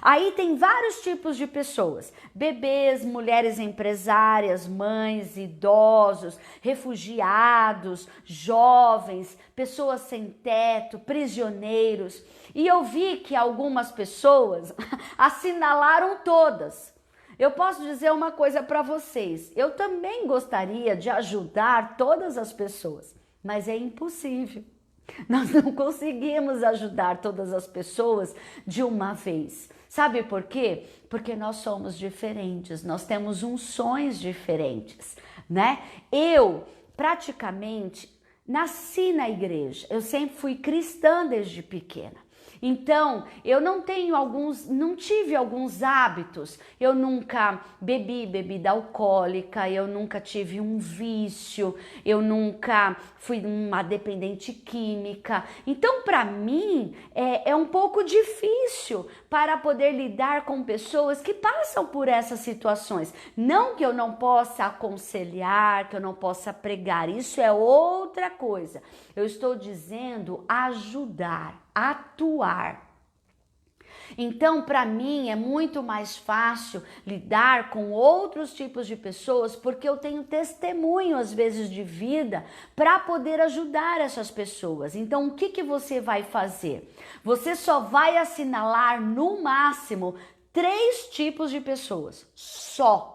Aí tem vários tipos de pessoas: bebês, mulheres empresárias, mães, idosos, refugiados, jovens, pessoas sem teto, prisioneiros. E eu vi que algumas pessoas assinalaram todas. Eu posso dizer uma coisa para vocês: eu também gostaria de ajudar todas as pessoas, mas é impossível. Nós não conseguimos ajudar todas as pessoas de uma vez. Sabe por quê? Porque nós somos diferentes, nós temos sonhos diferentes, né? Eu praticamente nasci na igreja, eu sempre fui cristã desde pequena. Então, eu não tive alguns hábitos. Eu nunca bebi bebida alcoólica, eu nunca tive um vício, eu nunca fui uma dependente química. Então, para mim, é um pouco difícil para poder lidar com pessoas que passam por essas situações. Não que eu não possa aconselhar, que eu não possa pregar, isso é outra coisa. Eu estou dizendo ajudar, atuar. Então, para mim, é muito mais fácil lidar com outros tipos de pessoas, porque eu tenho testemunho, às vezes, de vida para poder ajudar essas pessoas. Então, o que você vai fazer? Você só vai assinalar, no máximo, 3 tipos de pessoas. Só.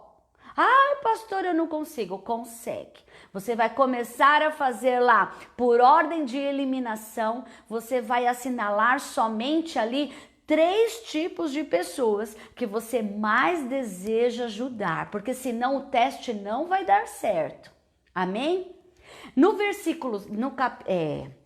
Ai, pastor, eu não consigo. Consegue. Você vai começar a fazer lá, por ordem de eliminação, você vai assinalar somente ali 3 tipos de pessoas que você mais deseja ajudar, porque senão o teste não vai dar certo. Amém? No versículo,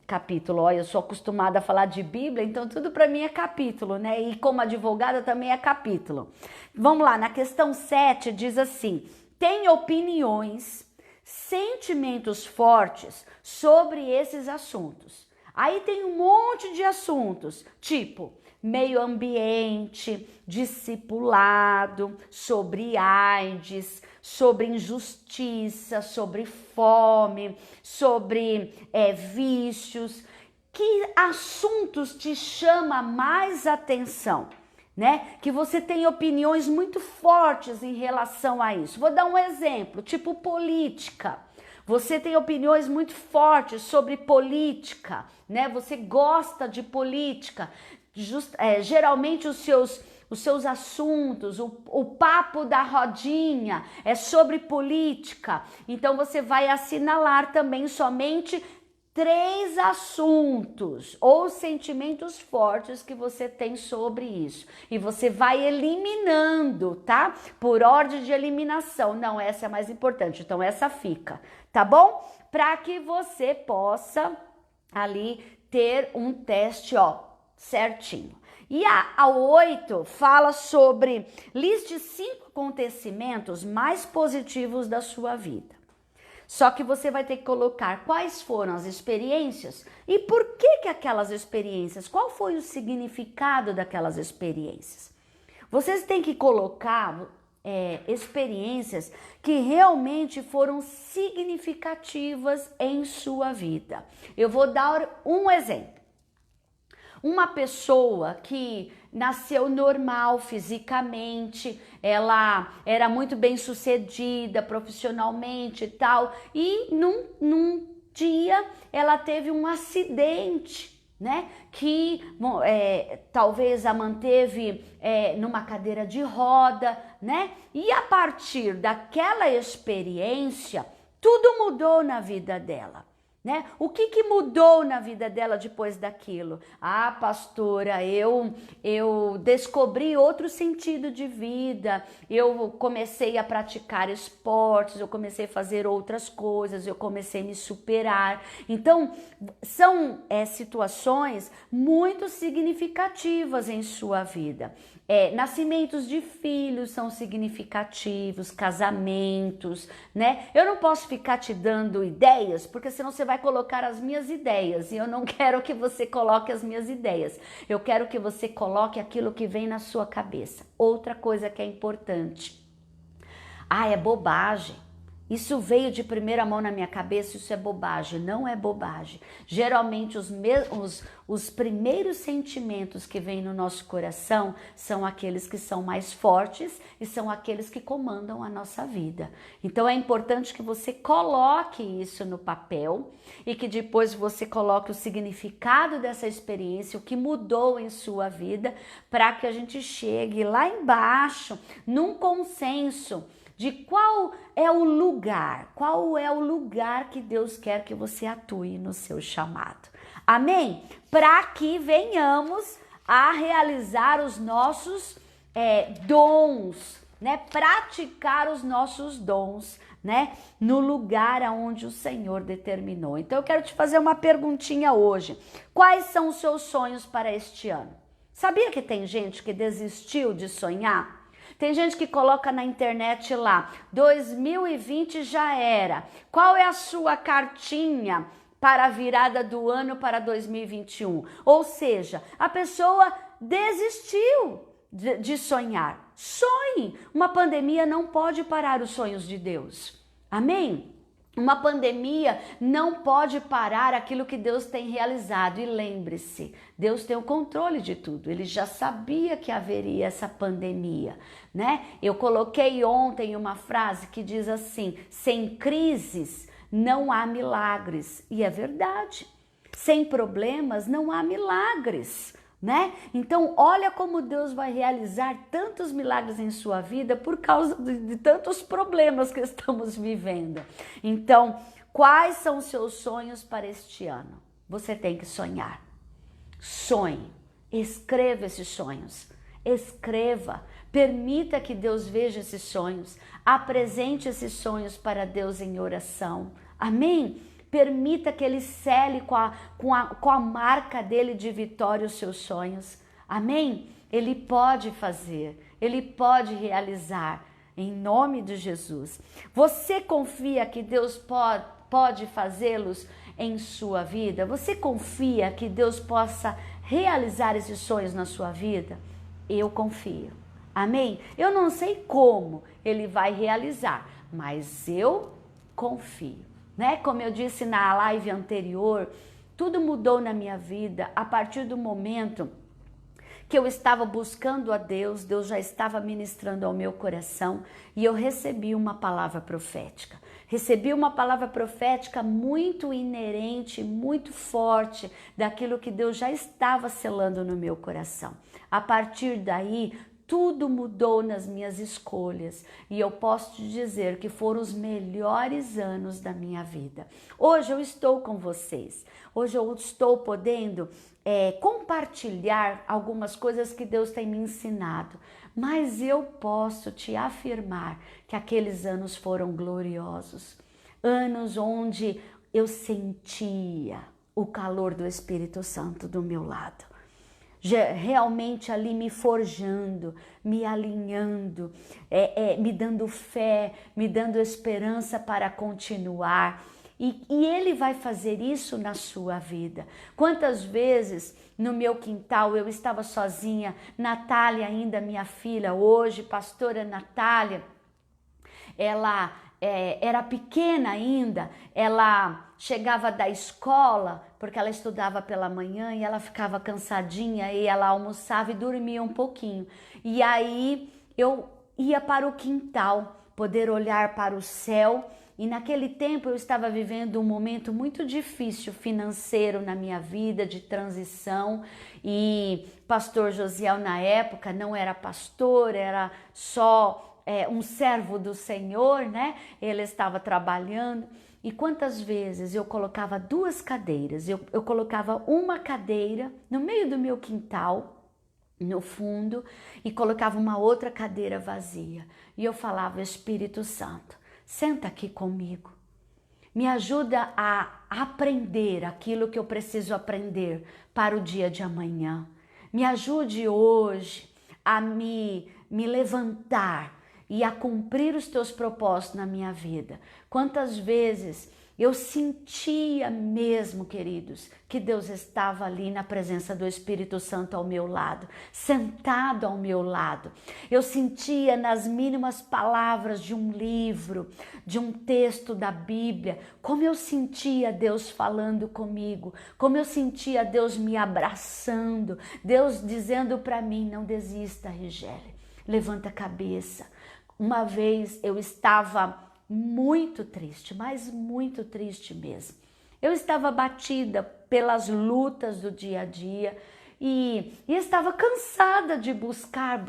capítulo, olha, eu sou acostumada a falar de Bíblia, então tudo para mim é capítulo, né? E como advogada também é capítulo. Vamos lá, na questão 7 diz assim: tem opiniões, sentimentos fortes sobre esses assuntos. Aí tem um monte de assuntos, tipo meio ambiente, discipulado, sobre AIDS, sobre injustiça, sobre fome, sobre vícios. Que assuntos te chama mais atenção, né? Que você tem opiniões muito fortes em relação a isso. Vou dar um exemplo, tipo política. Você tem opiniões muito fortes sobre política, né? Você gosta de política. Geralmente os seus assuntos, o papo da rodinha é sobre política. Então você vai assinalar também somente 3 assuntos ou sentimentos fortes que você tem sobre isso. E você vai eliminando, tá? Por ordem de eliminação. Não, essa é a mais importante. Então essa fica, tá bom? Para que você possa ali ter um teste, certinho. E a 8 fala sobre liste 5 acontecimentos mais positivos da sua vida. Só que você vai ter que colocar quais foram as experiências e por que aquelas experiências, qual foi o significado daquelas experiências. Vocês têm que colocar experiências que realmente foram significativas em sua vida. Eu vou dar um exemplo. Uma pessoa que nasceu normal fisicamente, ela era muito bem sucedida profissionalmente e tal, e num dia ela teve um acidente, né? Que talvez a manteve numa cadeira de roda, né? E a partir daquela experiência, tudo mudou na vida dela. Né? O que mudou na vida dela depois daquilo? Ah, pastora, eu descobri outro sentido de vida, eu comecei a praticar esportes, eu comecei a fazer outras coisas, eu comecei a me superar. Então, são situações muito significativas em sua vida. Nascimentos de filhos são significativos, casamentos, né? Eu não posso ficar te dando ideias, porque senão você vai colocar as minhas ideias, e eu não quero que você coloque as minhas ideias. Eu quero que você coloque aquilo que vem na sua cabeça. Outra coisa que é importante. É bobagem. Isso veio de primeira mão na minha cabeça, isso é bobagem. Não é bobagem. Geralmente os primeiros sentimentos que vêm no nosso coração são aqueles que são mais fortes e são aqueles que comandam a nossa vida. Então é importante que você coloque isso no papel e que depois você coloque o significado dessa experiência, o que mudou em sua vida, para que a gente chegue lá embaixo num consenso de qual é o lugar que Deus quer que você atue no seu chamado. Amém? Para que venhamos a realizar os nossos dons, né? Praticar os nossos dons, né? No lugar aonde o Senhor determinou. Então eu quero te fazer uma perguntinha hoje. Quais são os seus sonhos para este ano? Sabia que tem gente que desistiu de sonhar? Tem gente que coloca na internet lá, 2020 já era. Qual é a sua cartinha para a virada do ano para 2021? Ou seja, a pessoa desistiu de sonhar. Sonhe! Uma pandemia não pode parar os sonhos de Deus. Amém? Uma pandemia não pode parar aquilo que Deus tem realizado. E lembre-se, Deus tem o controle de tudo. Ele já sabia que haveria essa pandemia, né? Eu coloquei ontem uma frase que diz assim: sem crises não há milagres. E é verdade. Sem problemas não há milagres. né? Então, olha como Deus vai realizar tantos milagres em sua vida por causa de tantos problemas que estamos vivendo. Então, quais são os seus sonhos para este ano? Você tem que sonhar. Sonhe. Escreva esses sonhos. Escreva. Permita que Deus veja esses sonhos. Apresente esses sonhos para Deus em oração. Amém? Permita que Ele cele com a marca dele de vitória os seus sonhos. Amém? Ele pode fazer, Ele pode realizar, em nome de Jesus. Você confia que Deus pode fazê-los em sua vida? Você confia que Deus possa realizar esses sonhos na sua vida? Eu confio. Amém? Eu não sei como Ele vai realizar, mas eu confio. Né? Como eu disse na live anterior, tudo mudou na minha vida a partir do momento que eu estava buscando a Deus, Deus já estava ministrando ao meu coração e eu recebi uma palavra profética. Recebi uma palavra profética muito inerente, muito forte daquilo que Deus já estava selando no meu coração. A partir daí, tudo mudou nas minhas escolhas e eu posso te dizer que foram os melhores anos da minha vida. Hoje eu estou com vocês, hoje eu estou podendo compartilhar algumas coisas que Deus tem me ensinado, mas eu posso te afirmar que aqueles anos foram gloriosos, anos onde eu sentia o calor do Espírito Santo do meu lado. Realmente ali me forjando, me alinhando, me dando fé, me dando esperança para continuar. E Ele vai fazer isso na sua vida. Quantas vezes no meu quintal eu estava sozinha, Natália ainda minha filha, hoje pastora Natália, ela era pequena ainda, ela chegava da escola, porque ela estudava pela manhã e ela ficava cansadinha e ela almoçava e dormia um pouquinho. E aí eu ia para o quintal, poder olhar para o céu, e naquele tempo eu estava vivendo um momento muito difícil financeiro na minha vida, de transição, e pastor Josiel na época não era pastor, era só um servo do Senhor, né? Ele estava trabalhando. E quantas vezes eu colocava duas cadeiras, eu colocava uma cadeira no meio do meu quintal, no fundo, e colocava uma outra cadeira vazia. E eu falava, Espírito Santo, senta aqui comigo. Me ajuda a aprender aquilo que eu preciso aprender para o dia de amanhã. Me ajude hoje a me levantar e a cumprir os teus propósitos na minha vida. Quantas vezes eu sentia mesmo, queridos, que Deus estava ali na presença do Espírito Santo ao meu lado, sentado ao meu lado. Eu sentia nas mínimas palavras de um livro, de um texto da Bíblia, como eu sentia Deus falando comigo, como eu sentia Deus me abraçando, Deus dizendo para mim, não desista, Rigélia, levanta a cabeça. Uma vez eu estava muito triste, mas muito triste mesmo. Eu estava abatida pelas lutas do dia a dia e estava cansada de buscar.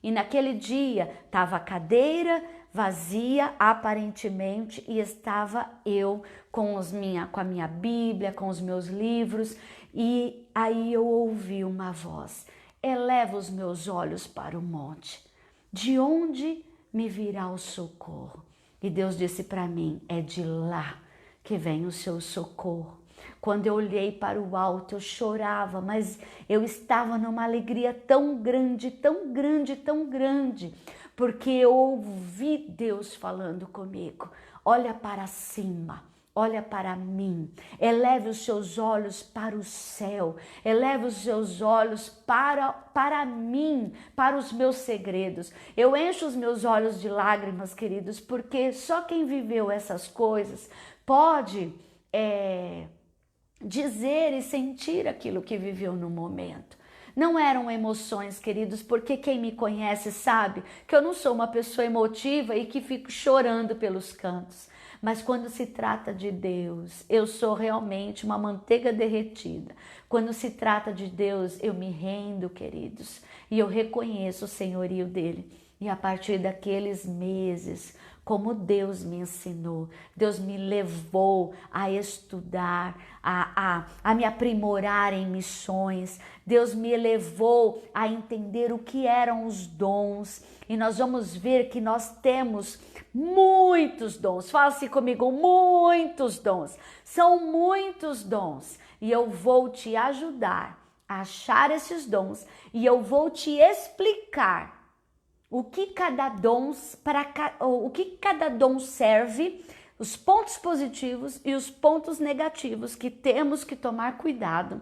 E naquele dia estava a cadeira vazia aparentemente e estava eu com a minha Bíblia, com os meus livros, e aí eu ouvi uma voz: eleva os meus olhos para o monte. De onde me virá o socorro? E Deus disse para mim, é de lá que vem o seu socorro. Quando eu olhei para o alto, eu chorava, mas eu estava numa alegria tão grande, tão grande, tão grande, porque eu ouvi Deus falando comigo, olha para cima. Olha para mim, eleve os seus olhos para o céu, eleve os seus olhos para mim, para os meus segredos. Eu encho os meus olhos de lágrimas, queridos, porque só quem viveu essas coisas pode dizer e sentir aquilo que viveu no momento. Não eram emoções, queridos, porque quem me conhece sabe que eu não sou uma pessoa emotiva e que fico chorando pelos cantos. Mas quando se trata de Deus, eu sou realmente uma manteiga derretida. Quando se trata de Deus, eu me rendo, queridos, e eu reconheço o senhorio dele. E a partir daqueles meses, como Deus me ensinou, Deus me levou a estudar, a me aprimorar em missões, Deus me levou a entender o que eram os dons, e nós vamos ver que nós temos muitos dons. Fala assim comigo, muitos dons, são muitos dons, e eu vou te ajudar a achar esses dons, e eu vou te explicar o que cada dom serve, os pontos positivos e os pontos negativos que temos que tomar cuidado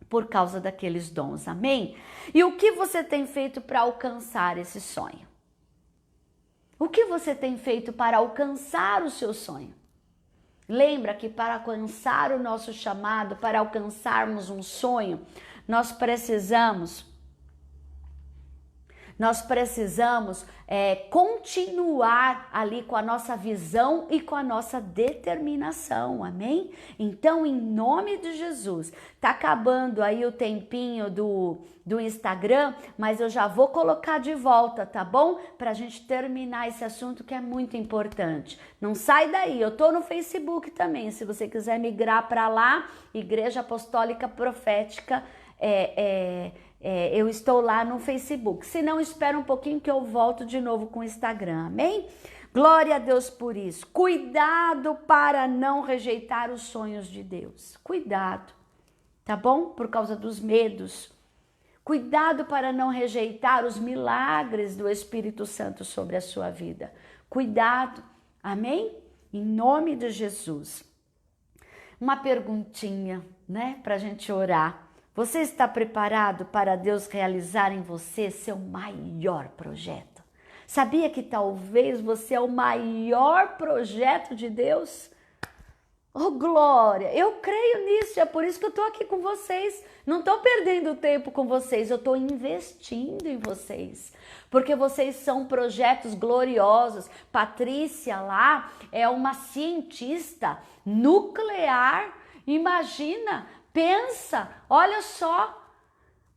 por causa daqueles dons, amém? E o que você tem feito para alcançar esse sonho? O que você tem feito para alcançar o seu sonho? Lembra que para alcançar o nosso chamado, para alcançarmos um sonho, nós precisamos continuar ali com a nossa visão e com a nossa determinação, amém? Então, em nome de Jesus, tá acabando aí o tempinho do Instagram, mas eu já vou colocar de volta, tá bom? Pra gente terminar esse assunto que é muito importante. Não sai daí, eu tô no Facebook também, se você quiser migrar para lá, Igreja Apostólica Profética, eu estou lá no Facebook. Se não, espera um pouquinho que eu volto de novo com o Instagram, amém? Glória a Deus por isso. Cuidado para não rejeitar os sonhos de Deus. Cuidado, tá bom? Por causa dos medos. Cuidado para não rejeitar os milagres do Espírito Santo sobre a sua vida. Cuidado, amém? Em nome de Jesus. Uma perguntinha, né? Pra gente orar. Você está preparado para Deus realizar em você seu maior projeto? Sabia que talvez você é o maior projeto de Deus? Oh, glória! Eu creio nisso, é por isso que eu estou aqui com vocês. Não estou perdendo tempo com vocês, eu estou investindo em vocês. Porque vocês são projetos gloriosos. Patrícia lá é uma cientista nuclear. Imagina! Pensa, olha só,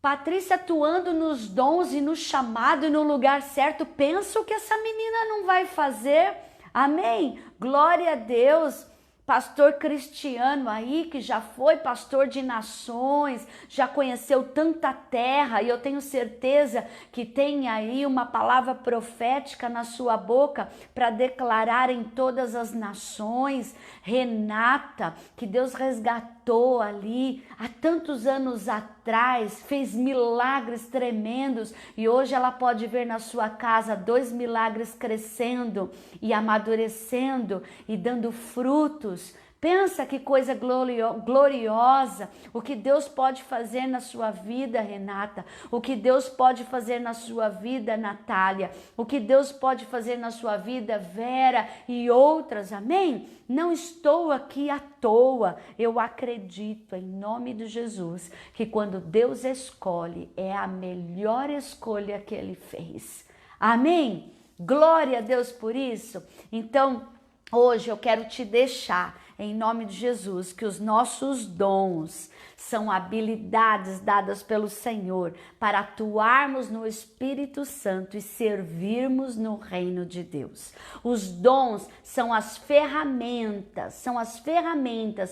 Patrícia atuando nos dons e no chamado e no lugar certo. Pensa o que essa menina não vai fazer, amém? Glória a Deus. Pastor Cristiano aí, que já foi pastor de nações, já conheceu tanta terra, e eu tenho certeza que tem aí uma palavra profética na sua boca para declarar em todas as nações. Renata, que Deus resgatou ali há tantos anos atrás, fez milagres tremendos, e hoje ela pode ver na sua casa 2 milagres crescendo e amadurecendo e dando frutos. Pensa que coisa gloriosa, o que Deus pode fazer na sua vida, Renata, o que Deus pode fazer na sua vida, Natália, o que Deus pode fazer na sua vida, Vera e outras, amém? Não estou aqui à toa, eu acredito em nome de Jesus, que quando Deus escolhe, é a melhor escolha que Ele fez, amém? Glória a Deus por isso. Então, hoje eu quero te deixar, em nome de Jesus, que os nossos dons são habilidades dadas pelo Senhor para atuarmos no Espírito Santo e servirmos no reino de Deus. Os dons são as ferramentas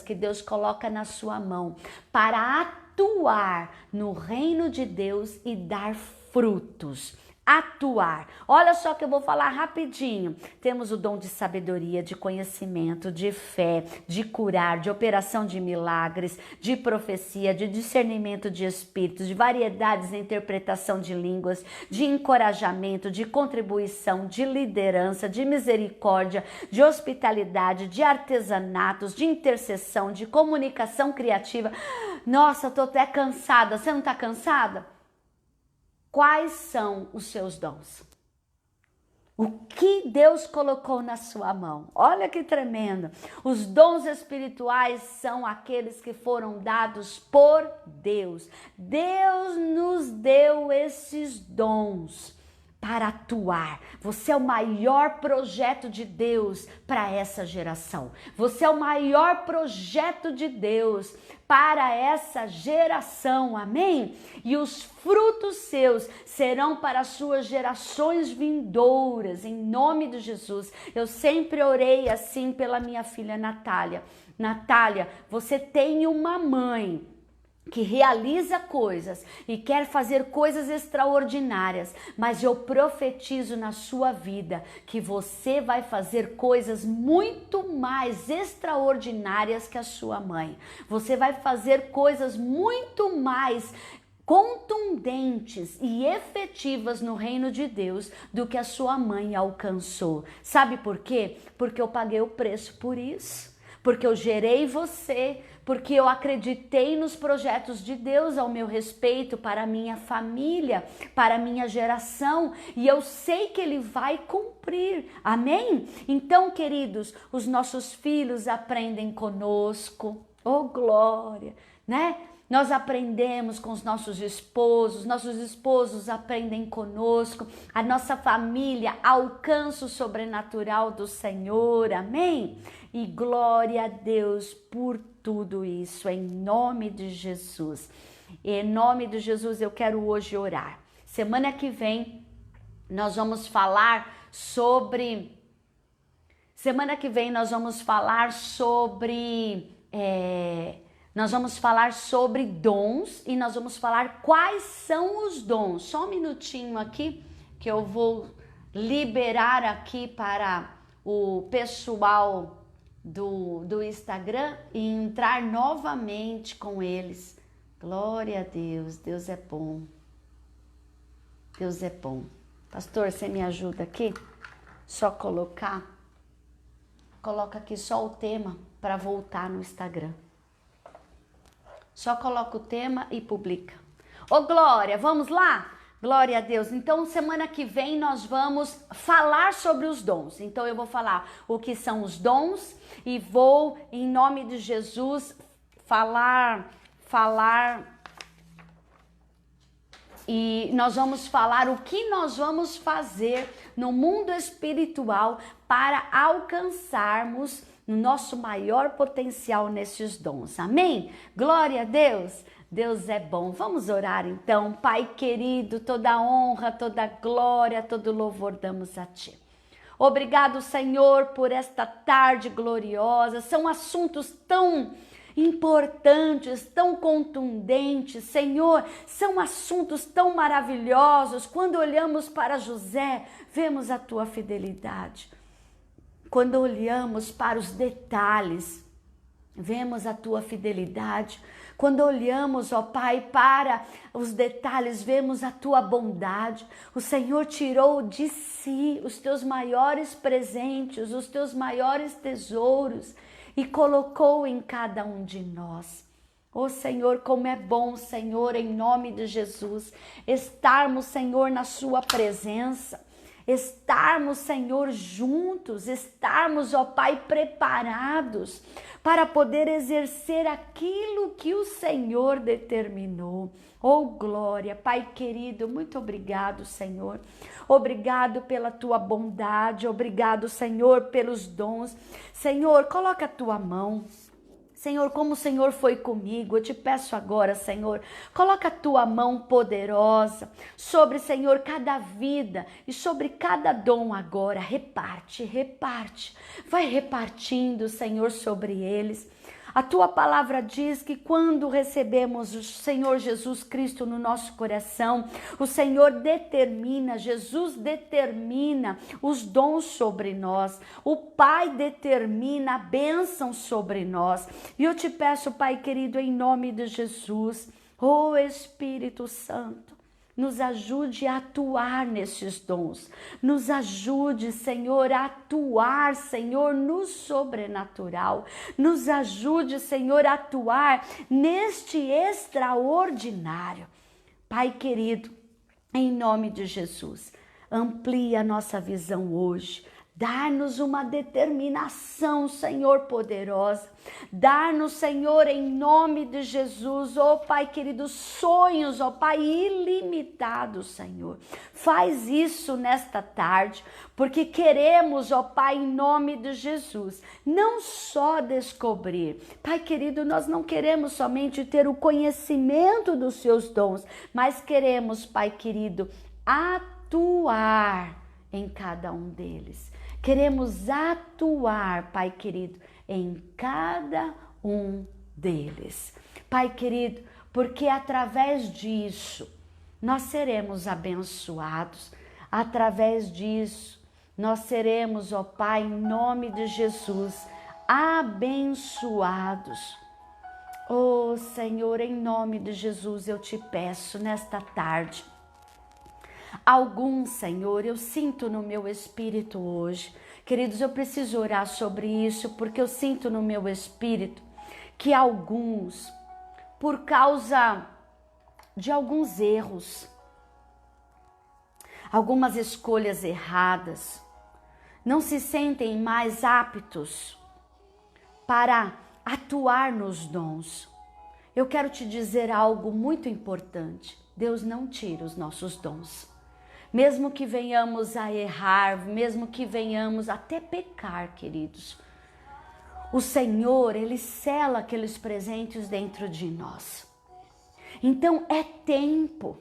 que Deus coloca na sua mão para atuar no reino de Deus e dar frutos. Atuar. Olha só que eu vou falar rapidinho. Temos o dom de sabedoria, de conhecimento, de fé, de curar, de operação de milagres, de profecia, de discernimento de espíritos, de variedades de interpretação de línguas, de encorajamento, de contribuição, de liderança, de misericórdia, de hospitalidade, de artesanatos, de intercessão, de comunicação criativa. Nossa, eu tô até cansada. Você não tá cansada? Quais são os seus dons? O que Deus colocou na sua mão. Olha que tremendo. Os dons espirituais são aqueles que foram dados por Deus. Deus nos deu esses dons para atuar. Você é o maior projeto de Deus para essa geração. Você é o maior projeto de Deus para essa geração, amém? E os frutos seus serão para as suas gerações vindouras, em nome de Jesus. Eu sempre orei assim pela minha filha Natália. Natália, você tem uma mãe que realiza coisas e quer fazer coisas extraordinárias, mas eu profetizo na sua vida que você vai fazer coisas muito mais extraordinárias que a sua mãe. Você vai fazer coisas muito mais contundentes e efetivas no reino de Deus do que a sua mãe alcançou. Sabe por quê? Porque eu paguei o preço por isso. Porque eu gerei você, porque eu acreditei nos projetos de Deus ao meu respeito, para a minha família, para a minha geração, e eu sei que Ele vai cumprir, amém? Então, queridos, os nossos filhos aprendem conosco, oh glória, né? Nós aprendemos com os nossos esposos aprendem conosco, a nossa família alcança o sobrenatural do Senhor, amém? E glória a Deus por tudo isso, em nome de Jesus. Em nome de Jesus eu quero hoje orar. Semana que vem nós vamos falar sobre... Nós vamos falar sobre dons e nós vamos falar quais são os dons. Só um minutinho aqui que eu vou liberar aqui para o pessoal do Instagram e entrar novamente com eles. Glória a Deus, Deus é bom. Deus é bom. Pastor, você me ajuda aqui? Só coloca aqui só o tema para voltar no Instagram. Só coloca o tema e publica. Ô Glória, vamos lá? Glória a Deus. Então, semana que vem nós vamos falar sobre os dons. Então, eu vou falar o que são os dons e vou, em nome de Jesus, falar e nós vamos falar o que nós vamos fazer no mundo espiritual para alcançarmos no nosso maior potencial nesses dons. Amém? Glória a Deus. Deus é bom. Vamos orar então. Pai querido, toda honra, toda glória, todo louvor damos a Ti. Obrigado, Senhor, por esta tarde gloriosa. São assuntos tão importantes, tão contundentes, Senhor, são assuntos tão maravilhosos. Quando olhamos para José, vemos a Tua fidelidade. Quando olhamos para os detalhes, vemos a Tua fidelidade. Quando olhamos, ó Pai, para os detalhes, vemos a Tua bondade. O Senhor tirou de si os Teus maiores presentes, os Teus maiores tesouros e colocou em cada um de nós. Ó Senhor, como é bom, Senhor, em nome de Jesus, estarmos, Senhor, na Sua presença. Estarmos, Senhor, juntos, estarmos, ó Pai, preparados para poder exercer aquilo que o Senhor determinou. Oh, glória, Pai querido, muito obrigado, Senhor. Obrigado pela Tua bondade, obrigado, Senhor, pelos dons. Senhor, coloca a Tua mão. Senhor, como o Senhor foi comigo, eu te peço agora, Senhor, coloca a Tua mão poderosa sobre, Senhor, cada vida e sobre cada dom agora. Reparte, vai repartindo, Senhor, sobre eles. A Tua palavra diz que quando recebemos o Senhor Jesus Cristo no nosso coração, o Senhor determina, Jesus determina os dons sobre nós. O Pai determina a bênção sobre nós. E eu te peço, Pai querido, em nome de Jesus, ó Espírito Santo, nos ajude a atuar nesses dons. Nos ajude, Senhor, a atuar, Senhor, no sobrenatural. Nos ajude, Senhor, a atuar neste extraordinário. Pai querido, em nome de Jesus, amplia a nossa visão hoje. Dá-nos uma determinação, Senhor, poderosa. Dá-nos, Senhor, em nome de Jesus, ó Pai querido, sonhos, ó Pai, ilimitados, Senhor. Faz isso nesta tarde, porque queremos, ó Pai, em nome de Jesus, não só descobrir. Pai querido, nós não queremos somente ter o conhecimento dos seus dons, mas queremos, Pai querido, atuar em cada um deles. Queremos atuar, Pai querido, em cada um deles. Pai querido, porque através disso nós seremos abençoados. Através disso nós seremos, ó Pai, em nome de Jesus, abençoados. Oh Senhor, em nome de Jesus eu te peço nesta tarde. Alguns, Senhor, eu sinto no meu espírito hoje. Queridos, eu preciso orar sobre isso, porque eu sinto no meu espírito que alguns, por causa de alguns erros, algumas escolhas erradas, não se sentem mais aptos para atuar nos dons. Eu quero te dizer algo muito importante. Deus não tira os nossos dons. Mesmo que venhamos a errar, mesmo que venhamos até pecar, queridos, o Senhor, Ele sela aqueles presentes dentro de nós. Então é tempo,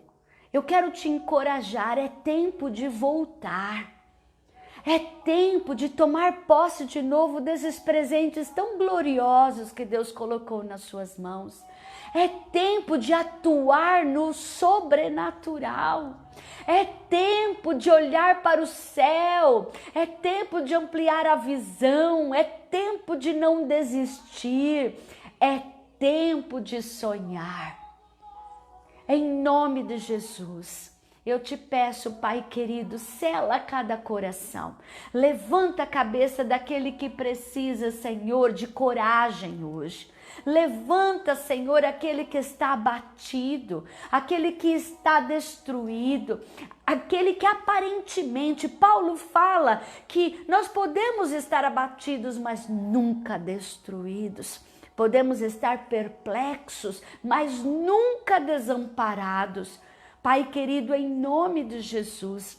eu quero te encorajar, é tempo de voltar. É tempo de tomar posse de novo desses presentes tão gloriosos que Deus colocou nas suas mãos. É tempo de atuar no sobrenatural. É tempo de olhar para o céu. É tempo de ampliar a visão. É tempo de não desistir. É tempo de sonhar. Em nome de Jesus. Eu te peço, Pai querido, sela cada coração. Levanta a cabeça daquele que precisa, Senhor, de coragem hoje. Levanta, Senhor, aquele que está abatido, aquele que está destruído, aquele que aparentemente, Paulo fala que nós podemos estar abatidos, mas nunca destruídos. Podemos estar perplexos, mas nunca desamparados. Pai querido, em nome de Jesus,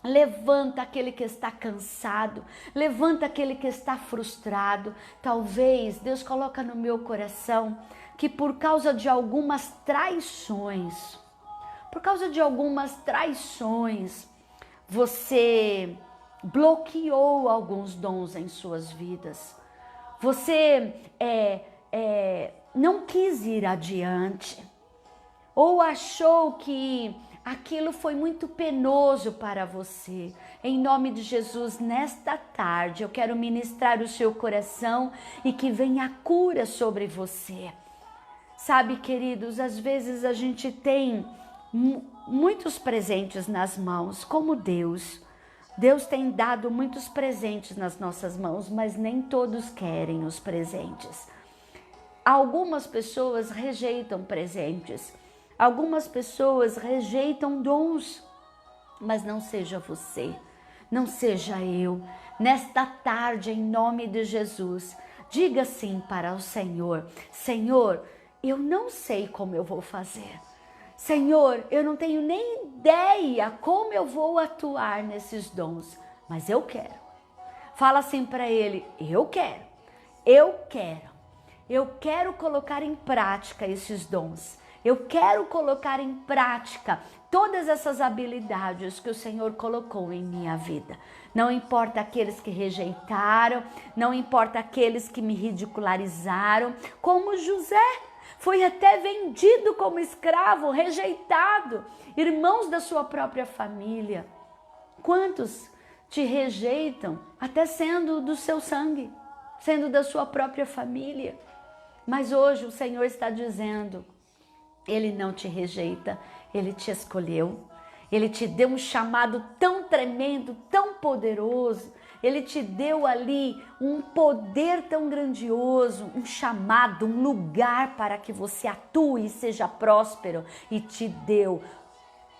levanta aquele que está cansado, levanta aquele que está frustrado. Talvez Deus coloca no meu coração que por causa de algumas traições, você bloqueou alguns dons em suas vidas. Você não quis ir adiante. Ou achou que aquilo foi muito penoso para você. Em nome de Jesus, nesta tarde, eu quero ministrar o seu coração e que venha a cura sobre você. Sabe, queridos, às vezes a gente tem muitos presentes nas mãos, como Deus. Deus tem dado muitos presentes nas nossas mãos, mas nem todos querem os presentes. Algumas pessoas rejeitam presentes. Algumas pessoas rejeitam dons, mas não seja você, não seja eu. Nesta tarde, em nome de Jesus, diga sim para o Senhor. Senhor, eu não sei como eu vou fazer. Senhor, eu não tenho nem ideia como eu vou atuar nesses dons, mas eu quero. Fala assim para Ele, eu quero colocar em prática esses dons. Eu quero colocar em prática todas essas habilidades que o Senhor colocou em minha vida. Não importa aqueles que rejeitaram, não importa aqueles que me ridicularizaram, como José. Foi até vendido como escravo, rejeitado. Irmãos da sua própria família. Quantos te rejeitam, até sendo do seu sangue, sendo da sua própria família? Mas hoje o Senhor está dizendo, Ele não te rejeita, Ele te escolheu. Ele te deu um chamado tão tremendo, tão poderoso. Ele te deu ali um poder tão grandioso, um chamado, um lugar para que você atue e seja próspero. E te deu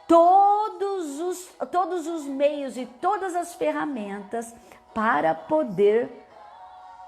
todos os meios e todas as ferramentas para poder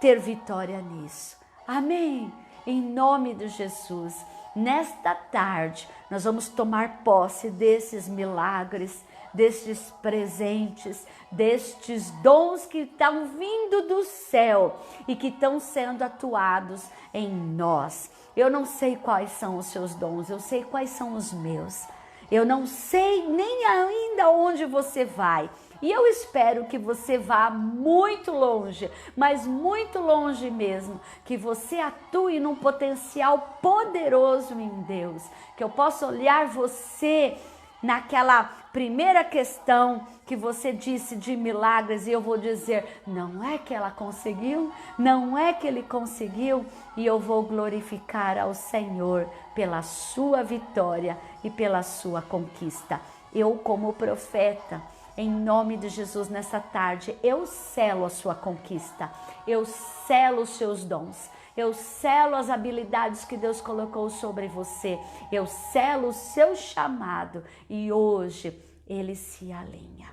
ter vitória nisso. Amém? Em nome de Jesus, nesta tarde, nós vamos tomar posse desses milagres, destes presentes, destes dons que estão vindo do céu e que estão sendo atuados em nós. Eu não sei quais são os seus dons, eu sei quais são os meus. Eu não sei nem ainda onde você vai. E eu espero que você vá muito longe, mas muito longe mesmo, que você atue num potencial poderoso em Deus, que eu possa olhar você naquela primeira questão que você disse de milagres e eu vou dizer, não é que ela conseguiu, não é que ele conseguiu, e eu vou glorificar ao Senhor pela sua vitória e pela sua conquista. Eu, como profeta, em nome de Jesus, nessa tarde, eu selo a sua conquista, eu selo os seus dons, eu selo as habilidades que Deus colocou sobre você, eu selo o seu chamado e hoje ele se alinha.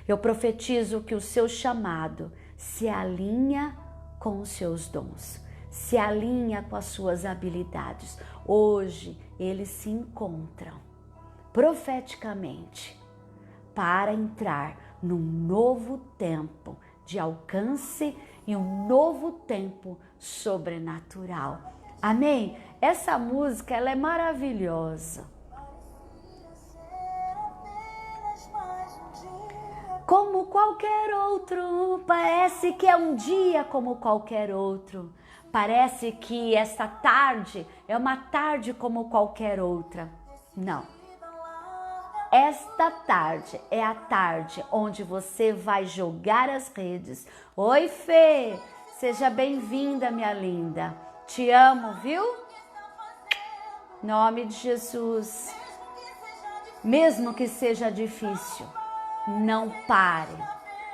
Eu profetizo que o seu chamado se alinha com os seus dons, se alinha com as suas habilidades. Hoje eles se encontram profeticamente para entrar num novo tempo de alcance e um novo tempo sobrenatural. Amém? Essa música, ela é maravilhosa. Como qualquer outro, parece que é um dia como qualquer outro. Parece que esta tarde é uma tarde como qualquer outra. Não. Esta tarde é a tarde onde você vai jogar as redes. Oi, Fê, seja bem-vinda, minha linda. Te amo, viu? Em nome de Jesus. Mesmo que seja difícil, não pare.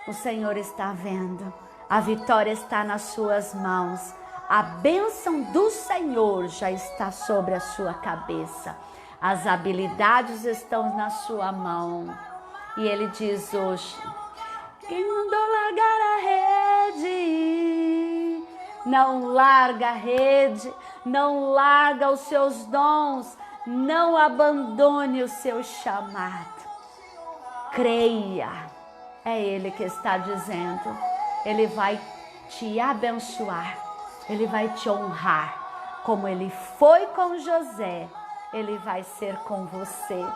O Senhor está vendo. A vitória está nas suas mãos. A bênção do Senhor já está sobre a sua cabeça. As habilidades estão na sua mão. E ele diz hoje, quem mandou largar a rede, não larga a rede, não larga os seus dons, não abandone o seu chamado. Creia, é ele que está dizendo, ele vai te abençoar, ele vai te honrar, como ele foi com José. Ele vai ser com você,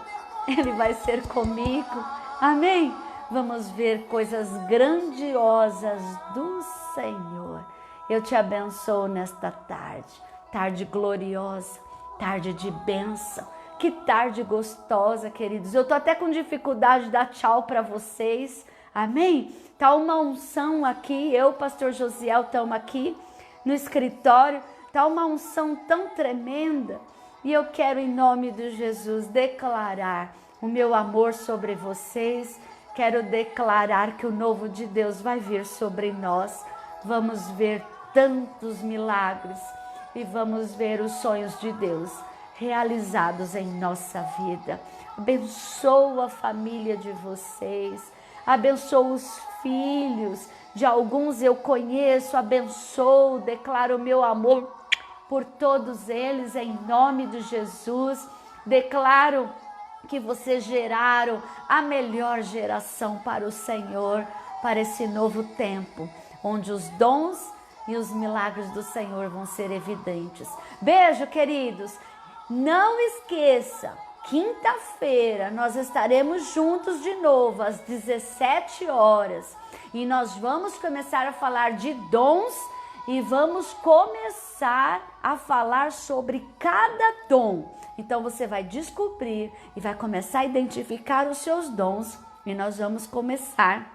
ele vai ser comigo, amém? Vamos ver coisas grandiosas do Senhor. Eu te abençoo nesta tarde, tarde gloriosa, tarde de bênção. Que tarde gostosa, queridos. Eu tô até com dificuldade de dar tchau para vocês, amém? Tá uma unção aqui, eu, pastor Josiel, estamos aqui no escritório, tá uma unção tão tremenda. E eu quero, em nome de Jesus, declarar o meu amor sobre vocês. Quero declarar que o novo de Deus vai vir sobre nós. Vamos ver tantos milagres e vamos ver os sonhos de Deus realizados em nossa vida. Abençoa a família de vocês. Abençoa os filhos. De alguns eu conheço. Abençoo, declaro o meu amor por todos eles, em nome de Jesus. Declaro que vocês geraram a melhor geração para o Senhor, para esse novo tempo, onde os dons e os milagres do Senhor vão ser evidentes. Beijo, queridos. Não esqueça, quinta-feira nós estaremos juntos de novo, às 17 horas. E nós vamos começar a falar de dons e vamos começar a falar sobre cada dom. Então você vai descobrir e vai começar a identificar os seus dons e nós vamos começar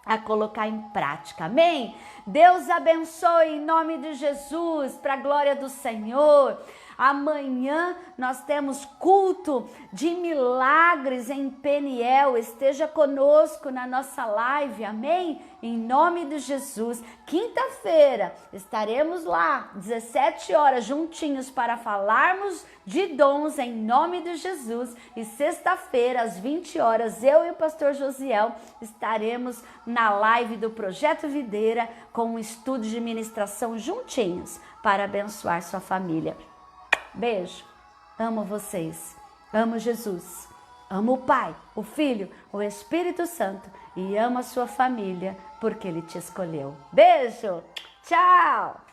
a colocar em prática. Amém? Deus abençoe em nome de Jesus, para a glória do Senhor. Amanhã nós temos culto de milagres em Peniel. Esteja conosco na nossa live, amém? Em nome de Jesus. Quinta-feira estaremos lá, 17 horas, juntinhos para falarmos de dons em nome de Jesus. E sexta-feira, às 20 horas, eu e o pastor Josiel estaremos na live do Projeto Videira com um estudo de ministração juntinhos para abençoar sua família. Beijo, amo vocês, amo Jesus, amo o Pai, o Filho, o Espírito Santo e amo a sua família porque Ele te escolheu. Beijo, tchau!